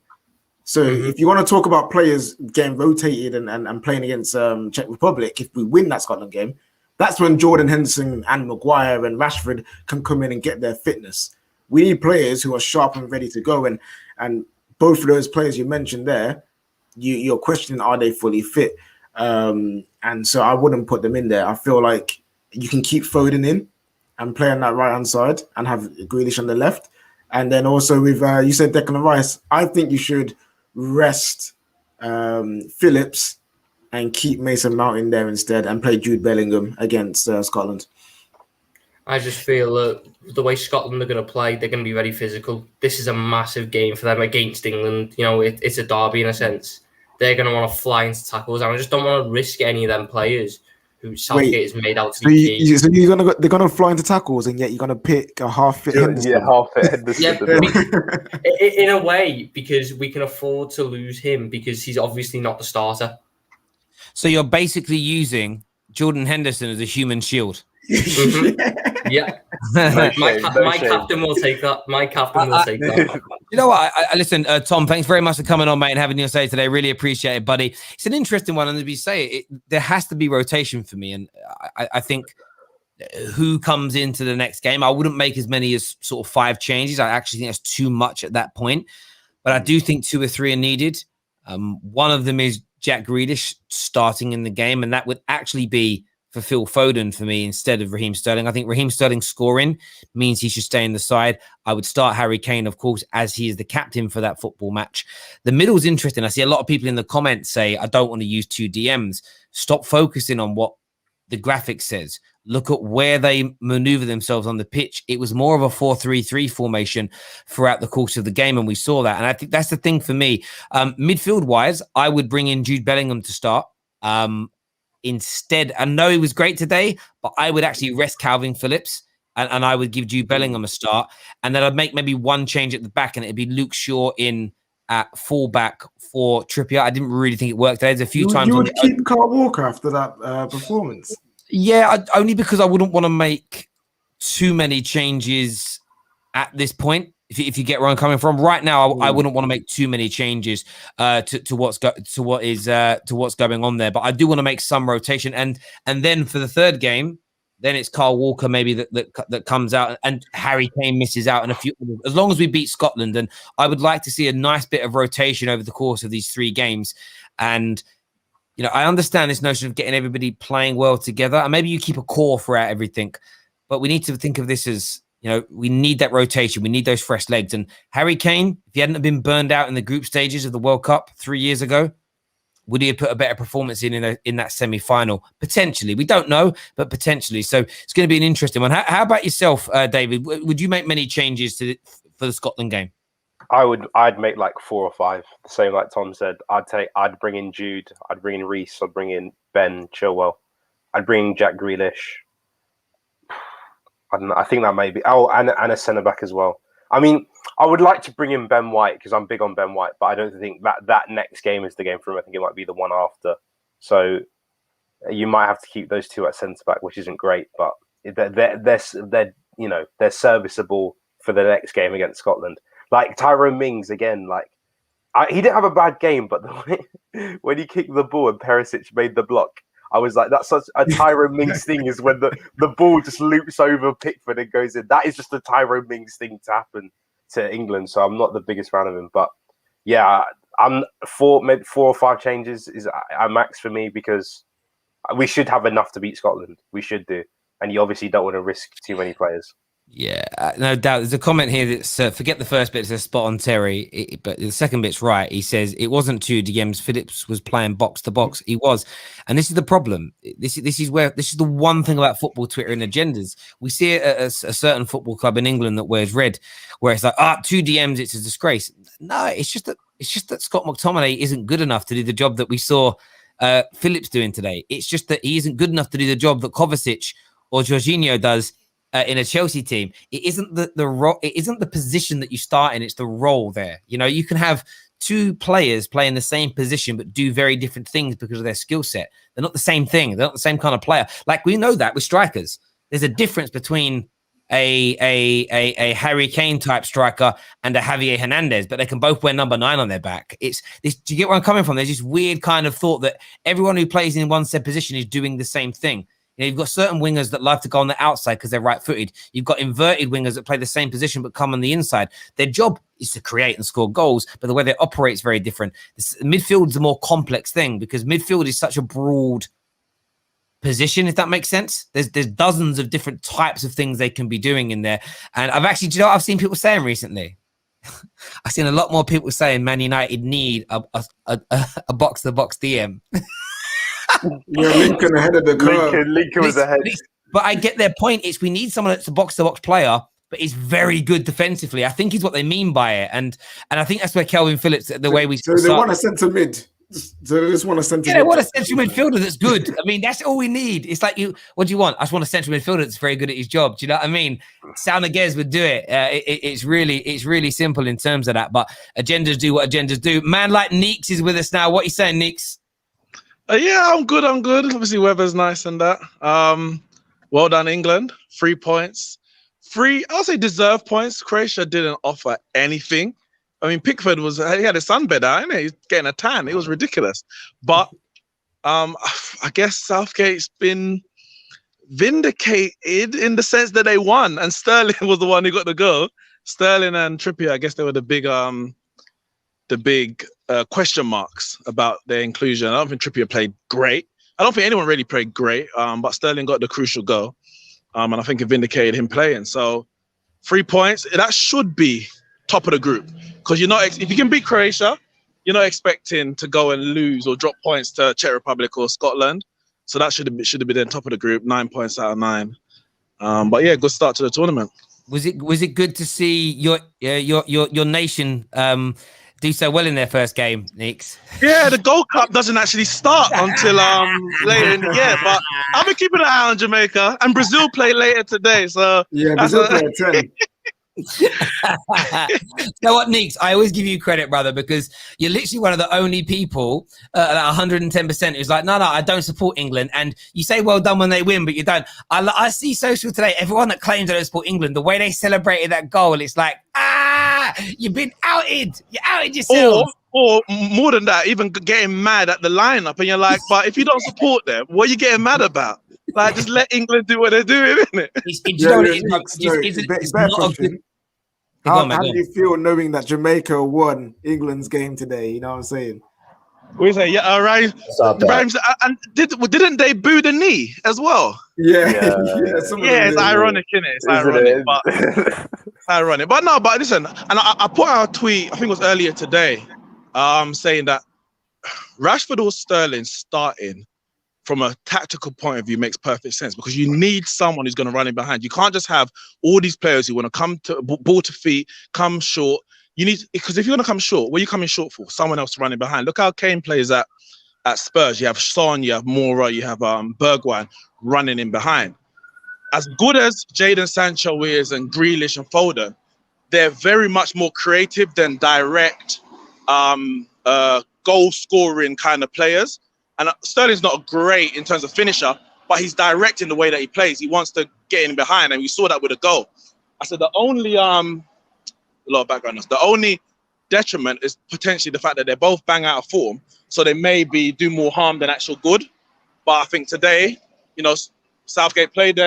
So if you want to talk about players getting rotated and playing against Czech Republic, if we win that Scotland game, that's when Jordan Henderson and Maguire and Rashford can come in and get their fitness. We need players who are sharp and ready to go, and both of those players you mentioned there, you're questioning, are they fully fit? And so I wouldn't put them in there. I feel like you can keep Foden in and play on that right-hand side and have Grealish on the left. And then also with, you said Declan Rice, I think you should rest Phillips and keep Mason Mount in there instead and play Jude Bellingham against Scotland. I just feel that the way Scotland are going to play, they're going to be very physical. This is a massive game for them against England. You know, it's a derby in a sense. They're going to want to fly into tackles, and I just don't want to risk any of them players who Southgate has made out to be key. So they're gonna fly into tackles, and yet you're gonna pick a half-fit Henderson. Yeah, half-fit Henderson. In a way, because we can afford to lose him because he's obviously not the starter. So you're basically using Jordan Henderson as a human shield. Yeah. My captain will take that. My captain will take that. You know what? I listen, Tom, thanks very much for coming on, mate, and having your say today. Really appreciate it, buddy. It's an interesting one. And as we say, there has to be rotation for me. And I think who comes into the next game, I wouldn't make as many as sort of 5 changes. I actually think that's too much at that point. But I do think 2 or 3 are needed. One of them is Jack Grealish starting in the game, and that would actually be for Phil Foden for me instead of Raheem Sterling. I think Raheem Sterling scoring means he should stay in the side. I would start Harry Kane, of course, as he is the captain for that football match. The middle's interesting. I see a lot of people in the comments say, I don't want to use 2 DMs. Stop focusing on what the graphic says. Look at where they maneuver themselves on the pitch. It was more of a 4-3-3 formation throughout the course of the game, and we saw that. And I think that's the thing for me. Midfield-wise, I would bring in Jude Bellingham to start. Instead, I know he was great today, but I would actually rest Kalvin Phillips and I would give Jude Bellingham a start. And then I'd make maybe one change at the back, and it'd be Luke Shaw in at fullback for Trippier. I didn't really think it worked. There's a few times. You would keep Kyle Walker after that performance? Yeah, only because I wouldn't want to make too many changes at this point. If you get where I'm coming from, right now I wouldn't want to make too many changes to what's going on there. But I do want to make some rotation, and then for the third game, then it's Kyle Walker maybe that comes out, and Harry Kane misses out, and a few. As long as we beat Scotland, and I would like to see a nice bit of rotation over the course of these 3 games, and. You know, I understand this notion of getting everybody playing well together, and maybe you keep a core throughout everything, but we need to think of this as, you know, we need that rotation. We need those fresh legs. And Harry Kane, if he hadn't been burned out in the group stages of the World Cup 3 years ago, would he have put a better performance in that semi-final? Potentially. We don't know, but potentially. So it's going to be an interesting one. How about yourself, David? Would you make many changes for the Scotland game? I'd make like 4 or 5. The same like Tom said. I'd bring in Jude. I'd bring in Reece. I'd bring in Ben Chilwell. I'd bring Jack Grealish. I don't know. I think that may be. Oh, and a centre back as well. I mean, I would like to bring in Ben White because I'm big on Ben White, but I don't think that next game is the game for him. I think it might be the one after. So you might have to keep those 2 at centre back, which isn't great, but they're serviceable for the next game against Scotland. Like Tyrone Mings again, like he didn't have a bad game, but when he kicked the ball and Perisic made the block, I was like, that's such a Tyrone Mings thing, is when the ball just loops over Pickford and goes in. That is just a Tyrone Mings thing to happen to England. So I'm not the biggest fan of him, but yeah, I'm maybe 4 or 5 changes is a max for me because we should have enough to beat Scotland. We should do. and you obviously don't want to risk too many players. Yeah, no doubt. There's a comment here that's forget the first bit. It says spot on Terry, but the second bit's right. He says it wasn't 2 DMs. Phillips was playing box to box. He was, and this is the problem. This is the one thing about football Twitter and agendas. We see it at a certain football club in England that wears red, where it's like 2 DMs. It's a disgrace. No, it's just that Scott McTominay isn't good enough to do the job that we saw Phillips doing today. It's just that he isn't good enough to do the job that Kovacic or Jorginho does. In a Chelsea team, it isn't it isn't the position that you start in, it's the role there. You know, you can have 2 players play in the same position but do very different things because of their skill set. They're not the same thing. They're not the same kind of player. Like, we know that with strikers. There's a difference between a Harry Kane type striker and a Javier Hernandez, but they can both wear number 9 on their back. It's this. Do you get where I'm coming from? There's this weird kind of thought that everyone who plays in one said position is doing the same thing. You know, you've got certain wingers that like to go on the outside because they're right-footed. You've got inverted wingers that play the same position but come on the inside. Their job is to create and score goals, but the way they operate is very different. Midfield's a more complex thing because midfield is such a broad position, if that makes sense. There's dozens of different types of things they can be doing in there. And I've actually, do you know what I've seen people saying recently? I've seen a lot more people saying Man United need a box-to-box DM. Yeah, Lincoln ahead of the curve. Lincoln was ahead. But I get their point. It's we need someone that's a box-to-box player, but is very good defensively. I think is what they mean by it, and I think that's where Kalvin Phillips. The way we so they want a centre mid. So they just want a centre. Yeah, they want a central midfielder that's good. I mean, that's all we need. It's like what do you want? I just want a central midfielder that's very good at his job. Do you know what I mean? Southgate would do it. It's really simple in terms of that. But agendas do what agendas do. Man like Neeks is with us now. What are you saying, Neeks? Yeah, I'm good. Obviously, weather's nice and that. Well done, England. 3 points. I'll say deserved points. Croatia didn't offer anything. I mean, Pickford he had a sunbed out, he's getting a tan. It was ridiculous. But I guess Southgate's been vindicated in the sense that they won, and Sterling was the one who got the goal. Sterling and Trippier, I guess they were the big question marks about their inclusion. I don't think Trippier played great. I don't think anyone really played great, but Sterling got the crucial goal, and I think it vindicated him playing. So 3 points, that should be top of the group, because if you can beat Croatia, you're not expecting to go and lose or drop points to Czech Republic or Scotland. So that should have been then top of the group, 9 points out of 9. But yeah, good start to the tournament. Was it good to see your nation do so well in their first game, Neeks? Yeah, the Gold Cup doesn't actually start until later in the year, but I've been keeping an eye on Jamaica, and Brazil play later today. So yeah, Brazil play at 10. You know what, Neeks? I always give you credit, brother, because you're literally one of the only people at 110% who's like, no, I don't support England. And you say well done when they win, but you don't. I see social today, everyone that claims they don't support England, the way they celebrated that goal, it's like, you've been outed. You outed yourself. Or more than that, even getting mad at the lineup, and you're like, but if you don't support them, what are you getting mad about? Like, just let England do what they're doing, isn't it? How do you feel knowing that Jamaica won England's game today? You know what I'm saying? We say, yeah, all right. And didn't they boo the knee as well? Yeah. It's ironic, isn't it? It's ironic. But it's ironic. But no, but listen, and I put out a tweet, I think it was earlier today, saying that Rashford or Sterling starting from a tactical point of view makes perfect sense, because you need someone who's going to run in behind. You can't just have all these players who want to come to ball to feet, come short. You need, because if you're going to come short, what are you coming short for? Someone else running behind. Look how Kane plays at Spurs. You have Son, you have Moura, you have Bergwijn running in behind. As good as Jadon Sancho is and Grealish and Foden, they're very much more creative than direct goal scoring kind of players. And Sterling's not great in terms of finisher, but he's direct in the way that he plays. He wants to get in behind, and we saw that with a goal. I said the only a lot of background noise. The only detriment is potentially the fact that they're both bang out of form, so they maybe do more harm than actual good. But I think today, Southgate played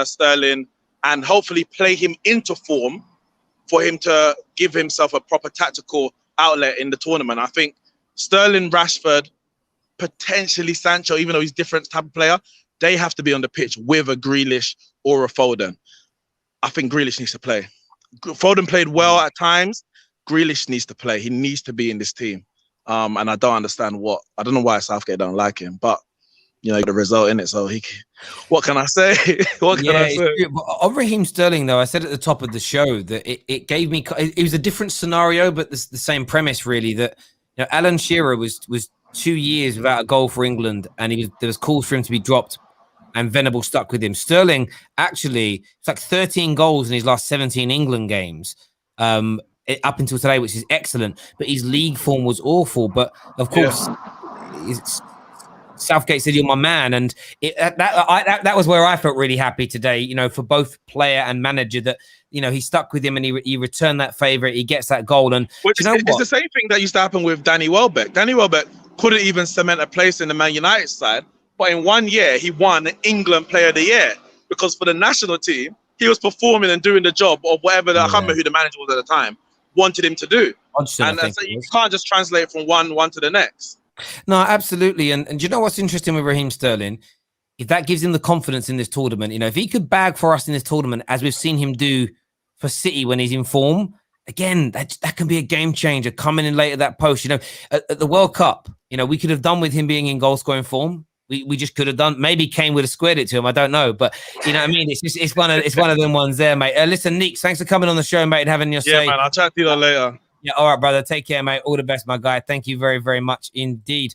Sterling, and hopefully play him into form for him to give himself a proper tactical outlet in the tournament. I think Sterling, Rashford, potentially Sancho, even though he's different type of player, they have to be on the pitch with a Grealish or a Foden. I think Grealish needs to play. Foden played well at times. Grealish needs to play. He needs to be in this team. And I don't understand I don't know why Southgate don't like him, but the result in it. So what can I say? What can I say? On Raheem Sterling, though, I said at the top of the show that it gave me, it was a different scenario, but the same premise really, that Alan Shearer was 2 years without a goal for England, and there was calls for him to be dropped, and Venable stuck with him. Sterling, actually, it's like 13 goals in his last 17 England games up until today, which is excellent. But his league form was awful. But of course, Southgate said, "You're my man," and that was where I felt really happy today. For both player and manager, that he stuck with him and he returned that favour. He gets that goal, and it's the same thing that used to happen with Danny Welbeck. Danny Welbeck couldn't even cement a place in the Man United side. But in 1 year, he won England Player of the Year because for the national team, he was performing and doing the job of whatever, I can't remember who the manager was at the time, wanted him to do. And so you can't just translate from one to the next. No, absolutely. And do you know what's interesting with Raheem Sterling? If that gives him the confidence in this tournament, if he could bag for us in this tournament, as we've seen him do for City when he's in form, again, that can be a game changer coming in late at that post. At the World Cup, we could have done with him being in goal scoring form. We just could have done. Maybe Kane would have squared it to him. I don't know, but you know what I mean. It's one of them ones there, mate. Listen, Neeks, thanks for coming on the show, mate, and having your say. Yeah, man. I'll chat to you later. Yeah, all right, brother. Take care, mate. All the best, my guy. Thank you very, very much indeed.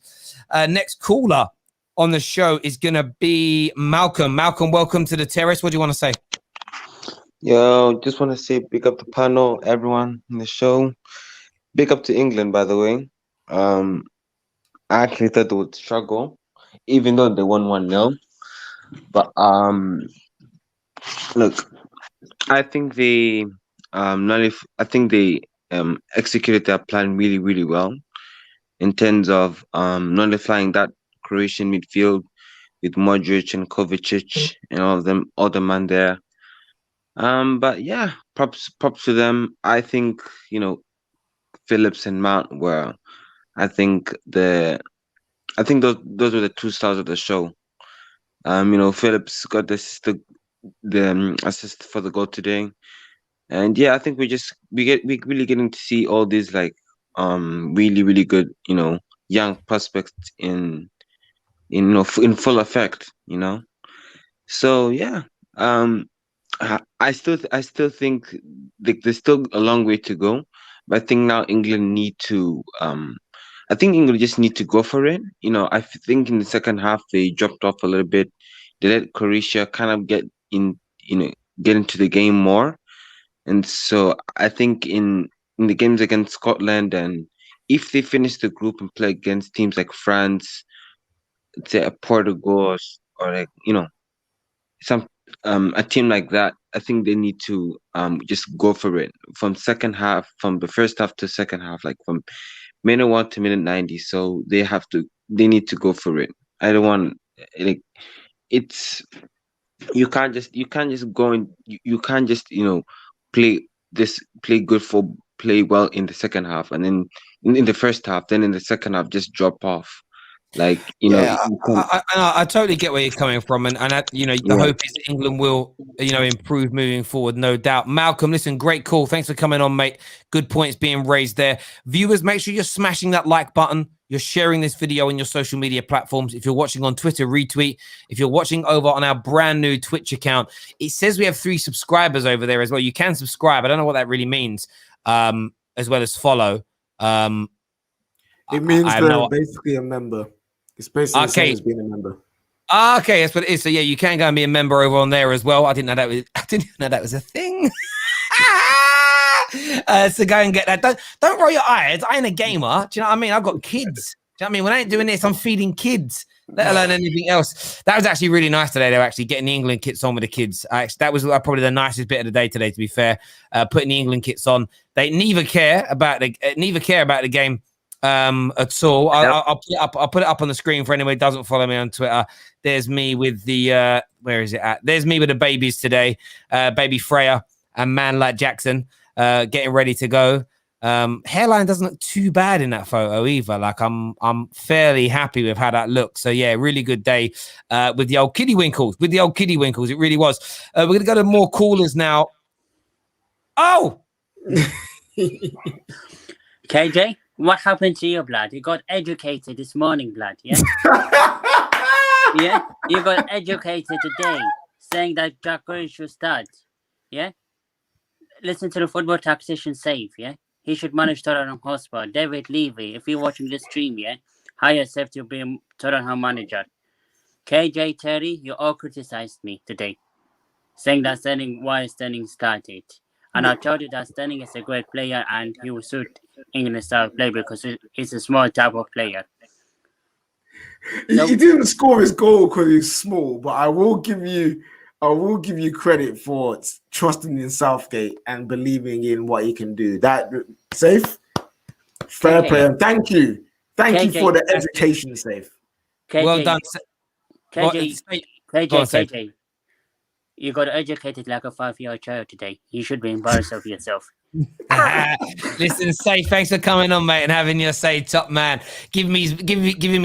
Next caller on the show is gonna be Malcolm. Malcolm, welcome to the terrace. What do you want to say? Yo, just want to say big up to panel, everyone in the show. Big up to England, by the way. I actually thought they would struggle, even though they won 1-0. But look, I think they executed their plan really, really well in terms of nullifying that Croatian midfield with Modric and Kovacic and all of them, other man there. But yeah, props to them. I think Phillips and Mount were, I think those were the two stars of the show. Phillips got the assist for the goal today, and yeah, I think we really getting to see all these really, really good young prospects in full effect. So yeah, I still think there's still a long way to go, but I think now England need to. I think England just need to go for it. I think in the second half they dropped off a little bit. They let Croatia kind of get into the game more, and so I think in the games against Scotland, and if they finish the group and play against teams like France, say Portugal, or some a team like that, I think they need to just go for it from the first half to second half, like from minute 1 to minute 90. So they need to go for it. I don't want you can't just go and you can't just play well in the second half, and then in the first half, then in the second half just drop off. I totally get where you're coming from, and the hope is that England will improve moving forward, no doubt. Malcolm, listen, great call. Thanks for coming on, mate. Good points being raised there. Viewers, make sure you're smashing that like button. You're sharing this video on your social media platforms. If you're watching on Twitter, retweet. If you're watching over on our brand new Twitch account, it says we have 3 subscribers over there as well. You can subscribe. I don't know what that really means, as well as follow. It means basically a member. It's basically the same as being a member. Okay, that's what it is. So yeah, you can go and be a member over on there as well. I didn't know that was a thing. So go and get that. Don't roll your eyes. I ain't a gamer. Do you know what I mean? I've got kids. Do you know what I mean? When I ain't doing this, I'm feeding kids, let alone anything else. That was actually really nice today. They were actually getting the England kits on with the kids. That was probably the nicest bit of the day today, to be fair. Putting the England kits on. They neither care about the game at all. I'll put it up on the screen for anyone who doesn't follow me on Twitter. There's me with the where is it at? There's me with the babies today, baby Freya and man like Jackson, getting ready to go. Hairline doesn't look too bad in that photo either. Like I'm fairly happy with how that looks. So yeah, really good day with the old kiddie winkles. With the old kiddie winkles, it really was. We're gonna go to more callers now. Oh, KJ, what happened to you, blood? You got educated this morning, blood. Yeah, yeah. You got educated today, saying that Jack Grealish should start. Yeah. Listen to the football tactician safe. Yeah. He should manage Tottenham Hotspur. David Levy, if you're watching this stream, yeah, hire yourself to be Tottenham manager. KJ Terry, you all criticized me today, saying that Sterling started. And I told you that Sterling is a great player and he will suit England style play because he's a small type of player. He didn't score his goal because he's small, but I will give you credit for trusting in Southgate and believing in what he can do. That safe, fair play. Thank you for the education, safe. KJ, well done. KJ, you got educated like a 5-year-old child today. You should be embarrassed of yourself. Listen, Say, thanks for coming on, mate, and having your say, top man. Giving me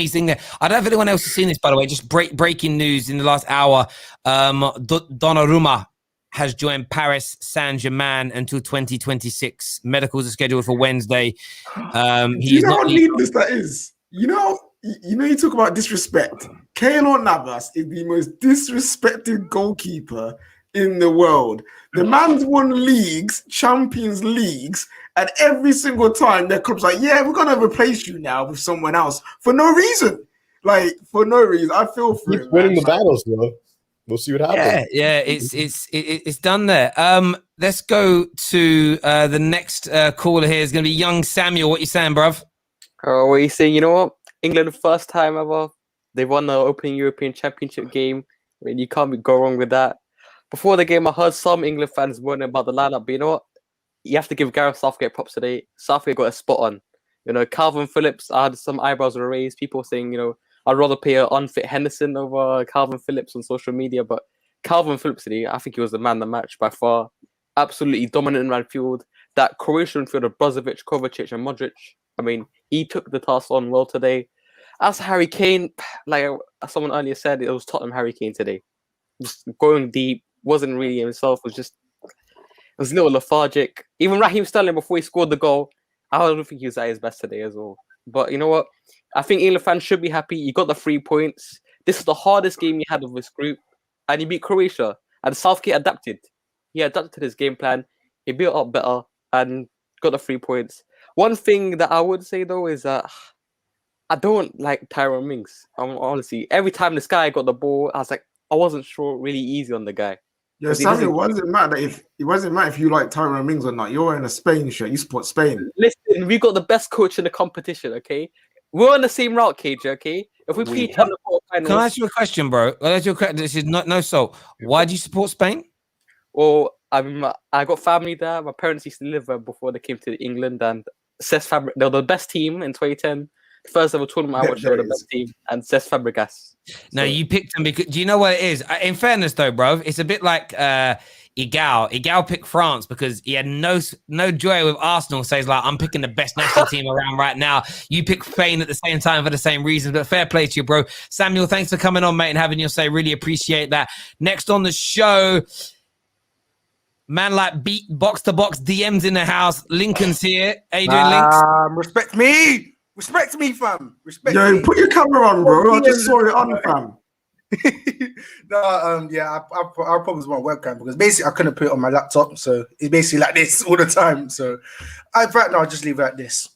thing there. I don't know if anyone else has seen this, by the way. Just breaking news in the last hour. Donnarumma has joined Paris Saint-Germain until 2026. Medicals are scheduled for Wednesday. Do you know how needless that is? You know, you talk about disrespect. Keylor Navas is the most disrespected goalkeeper in the world. The man's won leagues, Champions Leagues, and every single time their club's like, yeah, we're gonna replace you now with someone else for no reason. Like for no reason. I feel for him. Winning the battles, though. We'll see what happens. Yeah, it's done there. Let's go to the next caller here. Is going to be young Samuel. What you saying, bruv? Oh, what are you saying? You know what? England, first time ever, they won the opening European Championship game. I mean, you can't go wrong with that. Before the game, I heard some England fans moaning about the lineup, but you know what? You have to give Gareth Southgate props today. Southgate got a spot on. You know, Kalvin Phillips, I had some eyebrows were raised. People saying, you know, I'd rather pay an unfit Henderson over Kalvin Phillips on social media, but Kalvin Phillips today, I think he was the man of the match by far. Absolutely dominant in midfield. That Croatian midfield of Brozovic, Kovacic, and Modric. I mean, he took the task on well today. As Harry Kane, like someone earlier said, it was Tottenham Harry Kane today. Just going deep, wasn't really himself. It was a little lethargic. Even Raheem Sterling, before he scored the goal, I don't think he was at his best today as well. But you know what? I think England fans should be happy. You got the 3 points. This is the hardest game you had of this group, and you beat Croatia. And Southgate adapted. He adapted his game plan. He built up better and got the 3 points. One thing that I would say though is that I don't like Tyrone Mings. Honestly, every time this guy got the ball, I was like, I wasn't sure really easy on the guy. Yeah, Samuel, why does it matter if you like Tyrone Mings or not? You're in a Spain shirt. You support Spain. Listen, we got the best coach in the competition. Okay, we're on the same route, KJ. Okay, if we play each other, can I ask you a question, bro? This is no salt. Why do you support Spain? Well, I got family there. My parents used to live there before they came to England, and Cesc Fabregas, they were the best team in 2010. The first ever tournament I watched, they were the best team, and Cesc Fabregas. No, you picked them because do you know what it is? In fairness, though, bro, it's a bit like Igal. Igal picked France because he had no joy with Arsenal. So he's like, I'm picking the best national team around right now. You pick Spain at the same time for the same reasons, but fair play to you, bro. Samuel, thanks for coming on, mate, and having your say. Really appreciate that. Next on the show, man like beat box to box DMs in the house. Lincoln's here. How you doing, Links? Respect me, fam. Respect Yo, me. Put your camera on, bro. I just saw it on, fam. I problems with my webcam because basically I couldn't put it on my laptop, so it's basically like this all the time. So right now I'll just leave it like this.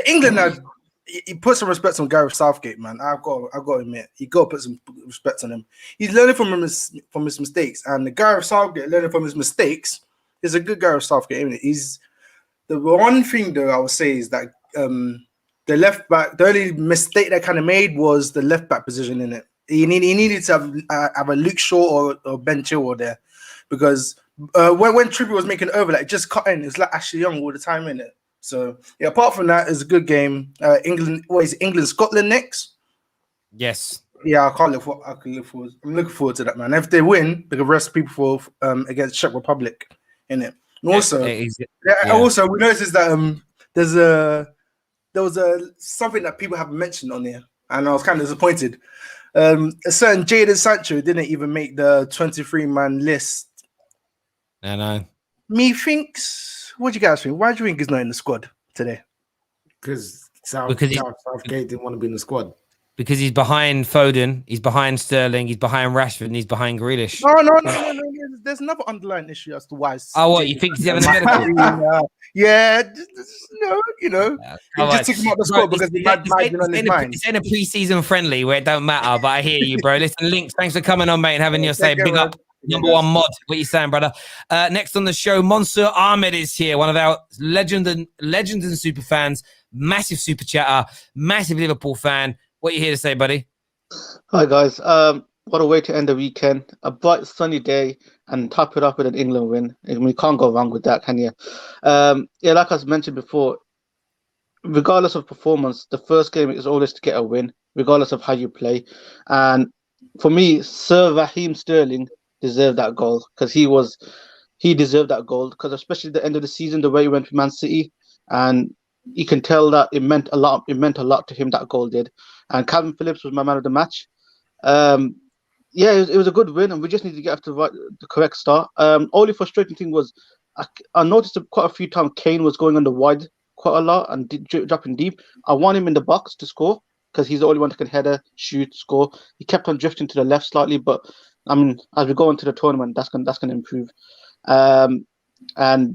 England he put some respect on Gareth Southgate, man. I've got to admit, you got to put some respect on him. He's learning from his mistakes, and the Gareth Southgate learning from his mistakes is a good Gareth Southgate, isn't it? He's the one thing though I would say is that the left back, the only mistake that kind of made was the left back position in it. He needed to have a Luke Shaw or Ben Chilwell there, because when Trippier was making overlap, it just cut in. It's like Ashley Young all the time in it. So yeah, apart from that, it's a good game. England, Scotland next? Yes. Yeah, I'm looking forward to that, man. If they win, they can rest people for against Czech Republic in it. And also, Yeah. also we noticed that there was something that people haven't mentioned on here, and I was kind of disappointed. A certain Jadon Sancho didn't even make the 23-man list. I know. Methinks, what do you guys think? Why do you think he's not in the squad today? Because Because Southgate didn't want to be in the squad. Because he's behind Foden, he's behind Sterling, he's behind Rashford, and he's behind Grealish. No. There's another underlying issue as to why. Oh, what? You think he's having a medical? Yeah, you know. He just took him out the squad because he might be on his mind. It's in a pre-season friendly where it don't matter, but I hear you, bro. Listen, Links, thanks for coming on, mate, and having your say. Big up. Number one mod. What you saying, brother? Next on the show, Monsieur Ahmed is here, one of our legend and super fans, massive super chatter, massive Liverpool fan. What are you here to say, buddy? Hi guys. What a way to end the weekend. A bright sunny day and top it up with an England win. And we can't go wrong with that, can you? Yeah, like I mentioned before, regardless of performance, the first game is always to get a win, regardless of how you play. And for me, Sir Raheem Sterling deserved that goal because he deserved that goal because especially at the end of the season, the way he went to Man City, and you can tell that it meant a lot. It meant a lot to him, that goal did. And Kalvin Phillips was my man of the match. Yeah, it was a good win, and we just need to get after the correct start. Only frustrating thing was I noticed quite a few times Kane was going on the wide quite a lot and dropping deep. I want him in the box to score because he's the only one that can header, shoot, score. He kept on drifting to the left slightly, but I mean, as we go into the tournament, that's gonna improve. And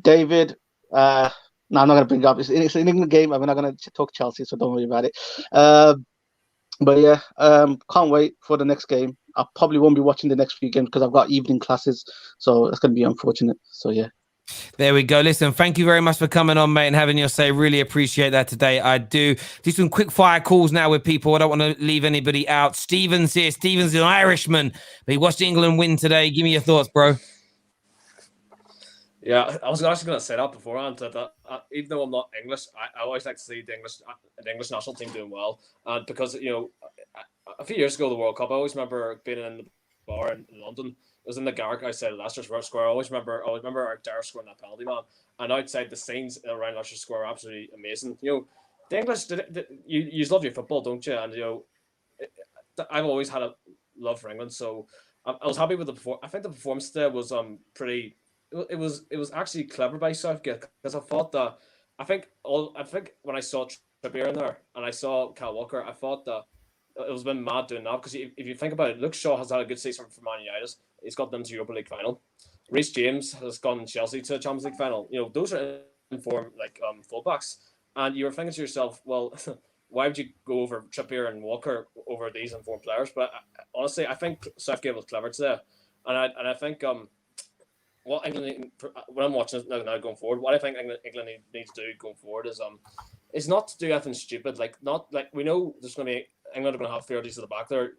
David, no, I'm not gonna bring it up. It's an England game. We're not gonna talk Chelsea, so don't worry about it. But yeah, can't wait for the next game. I probably won't be watching the next few games because I've got evening classes, so that's gonna be unfortunate. So yeah. There we go. Listen, thank you very much for coming on, mate, and having your say. Really appreciate that today. I do some quick fire calls now with people. I don't want to leave anybody out. Steven's here. Steven's an Irishman, but he watched England win today. Give me your thoughts, bro. Yeah, I was actually going to say that beforehand. That even though I'm not English, I always like to see the English national team doing well. Because a few years ago, the World Cup, I always remember being in the bar in London. It was in the Garrick outside Leicester Square. I always remember Dara scoring that penalty, man. And outside, the scenes around Leicester Square are absolutely amazing. The English, you love your football, don't you? And I've always had a love for England, so I was happy with the performance. I think the performance there was pretty. It was actually clever by Southgate because I thought that I think when I saw Trippier in there and I saw Kyle Walker, I thought that it was been mad doing that because if you think about it, Luke Shaw has had a good season for Man United. He's got them to Europa League final. Reece James has gone Chelsea to Champions League final. Those are informed fullbacks, and you were thinking to yourself, well, why would you go over Trippier and Walker over these informed players? But honestly, I think Southgate was clever today, and I think what England, when I'm watching it now going forward, what I think England needs to do going forward is not to do anything stupid. We know there's going to be England are going to have frailties at the back there.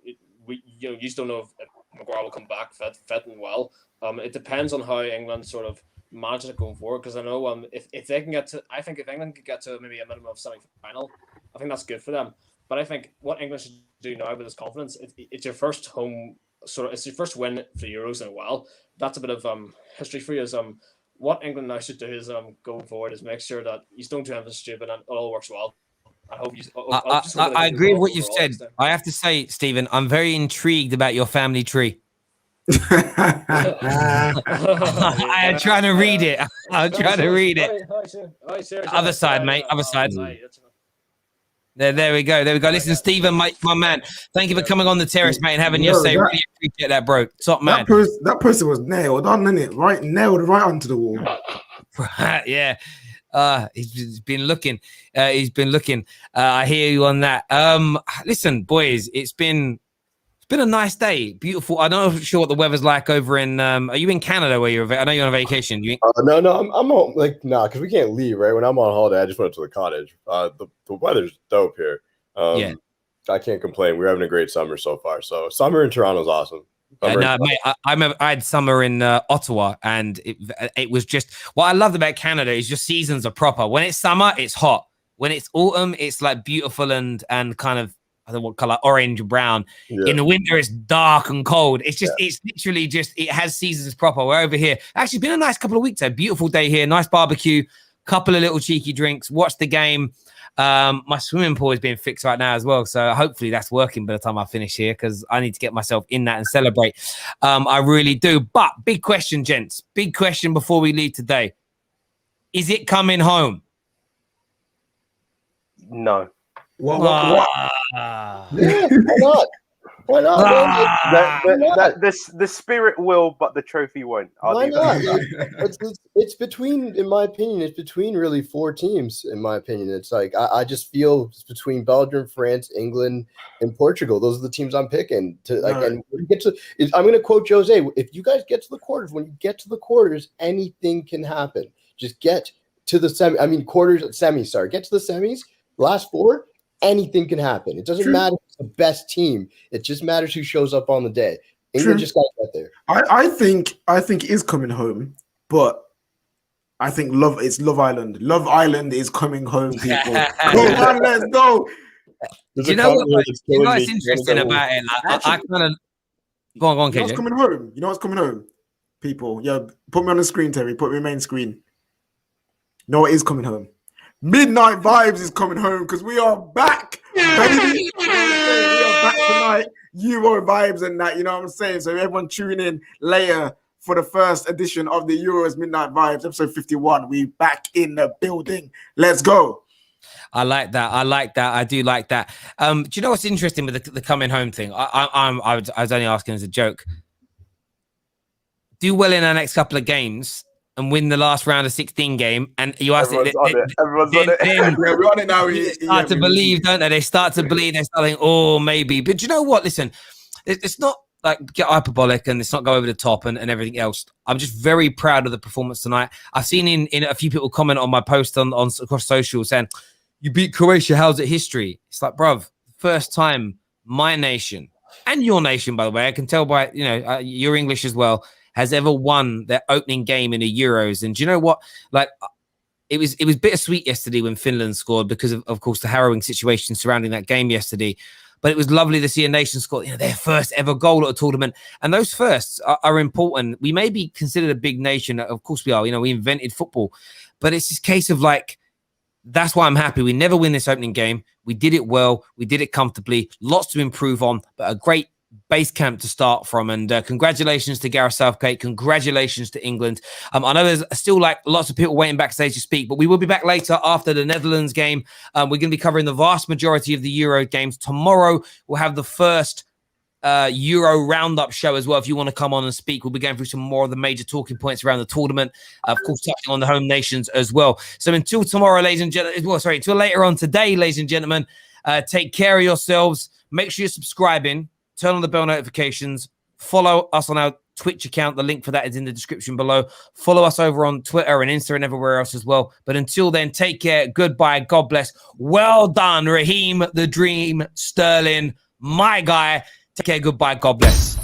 You just don't know if Maguire will come back fit and well. It depends on how England sort of manages it going forward. Because I know if they can get to, I think if England could get to maybe a minimum of semi-final, I think that's good for them. But I think what England should do now with this confidence, it's your first home. It's your first win for the Euros in a while. That's a bit of history for you. What England now should do is going forward is make sure that you don't do anything stupid and it all works well. I hope you. I agree with what you've said. I have to say, Stephen, I'm very intrigued about your family tree. I am trying to read it. Other side, mate. Other side. There we go. Listen, Stephen, my man, thank you for coming on the terrace, mate, and having your say. Really appreciate that, bro. Top man. That person was nailed on, isn't it? Nailed right onto the wall. Yeah. He's been looking. I hear you on that. Listen, boys, it's been a nice day. Beautiful. I'm not sure what the weather's like over in. Are you in Canada where you're? I know you're on vacation. No, I'm on, because we can't leave. Right when I'm on holiday, I just went to the cottage. The weather's dope here. Yeah, I can't complain. We're having a great summer so far. So summer in Toronto is awesome. No, mate, I had summer in Ottawa, and it was just what I loved about Canada is your seasons are proper. When it's summer, it's hot. When it's autumn, it's like beautiful and kind of I don't know what color, orange, brown. Yeah. In the winter, it's dark and cold. It's just, it's literally just, it has seasons proper. We're over here. Actually, it's been a nice couple of weeks. A beautiful day here, nice barbecue, couple of little cheeky drinks, watch the game. My swimming pool is being fixed right now as well. So hopefully that's working by the time I finish here, because I need to get myself in that and celebrate. I really do. But big question, gents. Big question before we leave today. Is it coming home? No. What? Yeah, why not? Why not? The spirit will, but the trophy won't. Why not? It's between, in my opinion, it's between really 4 teams. In my opinion, it's like I just feel it's between Belgium, France, England, and Portugal. Those are the teams I'm picking. To like, and when you get to, I'm going to quote Jose: "If you guys get to the quarters, when you get to the quarters, anything can happen. Just get to the semis. Sorry, get to the semis. Last 4." Anything can happen. It doesn't matter if it's the best team. It just matters who shows up on the day. England just got to get there. I think it is coming home, but I think it's Love Island. Love Island is coming home, people. Come on, let's go. Do you know what's interesting about it? I kind of go on, KJ. You know what's coming home? You know what's coming home? People, yeah, put me on the screen, Terry. Put me on the main screen. No, it is coming home. Midnight Vibes is coming home because we are back, baby. We are back tonight. Euro vibes and that, you know what I'm saying? So everyone tune in later for the first edition of the Euros Midnight Vibes, episode 51. We back in the building. Let's go. I like that. I do like that. Do you know what's interesting with the coming home thing? I was only asking as a joke. Do well in our next couple of games and win the last round of 16 game, and you ask Everyone's on it. We're on it now. They start to believe, don't they? They start to believe. They're starting, oh, maybe. But you know what? Listen, it's not like get hyperbolic and it's not go over the top and everything else. I'm just very proud of the performance tonight. I've seen in a few people comment on my post on across social saying, you beat Croatia, how's it history? It's like, bruv, first time my nation and your nation, by the way, I can tell by, your English as well, has ever won their opening game in the Euros. And do you know what? Like, it was bittersweet yesterday when Finland scored because of course, the harrowing situation surrounding that game yesterday. But it was lovely to see a nation score their first ever goal at a tournament. And those firsts are important. We may be considered a big nation. Of course we are. We invented football. But it's this case of like, that's why I'm happy. We never win this opening game. We did it well. We did it comfortably. Lots to improve on, but a great base camp to start from. And congratulations to Gareth Southgate. Congratulations to England. I know there's still like lots of people waiting backstage to speak, but we will be back later after the Netherlands game. We're going to be covering the vast majority of the Euro games. Tomorrow, we'll have the first Euro roundup show as well. If you want to come on and speak, we'll be going through some more of the major talking points around the tournament. Of course, touching on the home nations as well. So until tomorrow, ladies and gentlemen, until later on today, ladies and gentlemen, take care of yourselves. Make sure you're subscribing. Turn on the bell notifications. Follow us on our Twitch account. The link for that is in the description below. Follow us over on Twitter and Insta and everywhere else as well. But until then, take care. Goodbye. God bless. Well done, Raheem the Dream Sterling, my guy. Take care. Goodbye. God bless.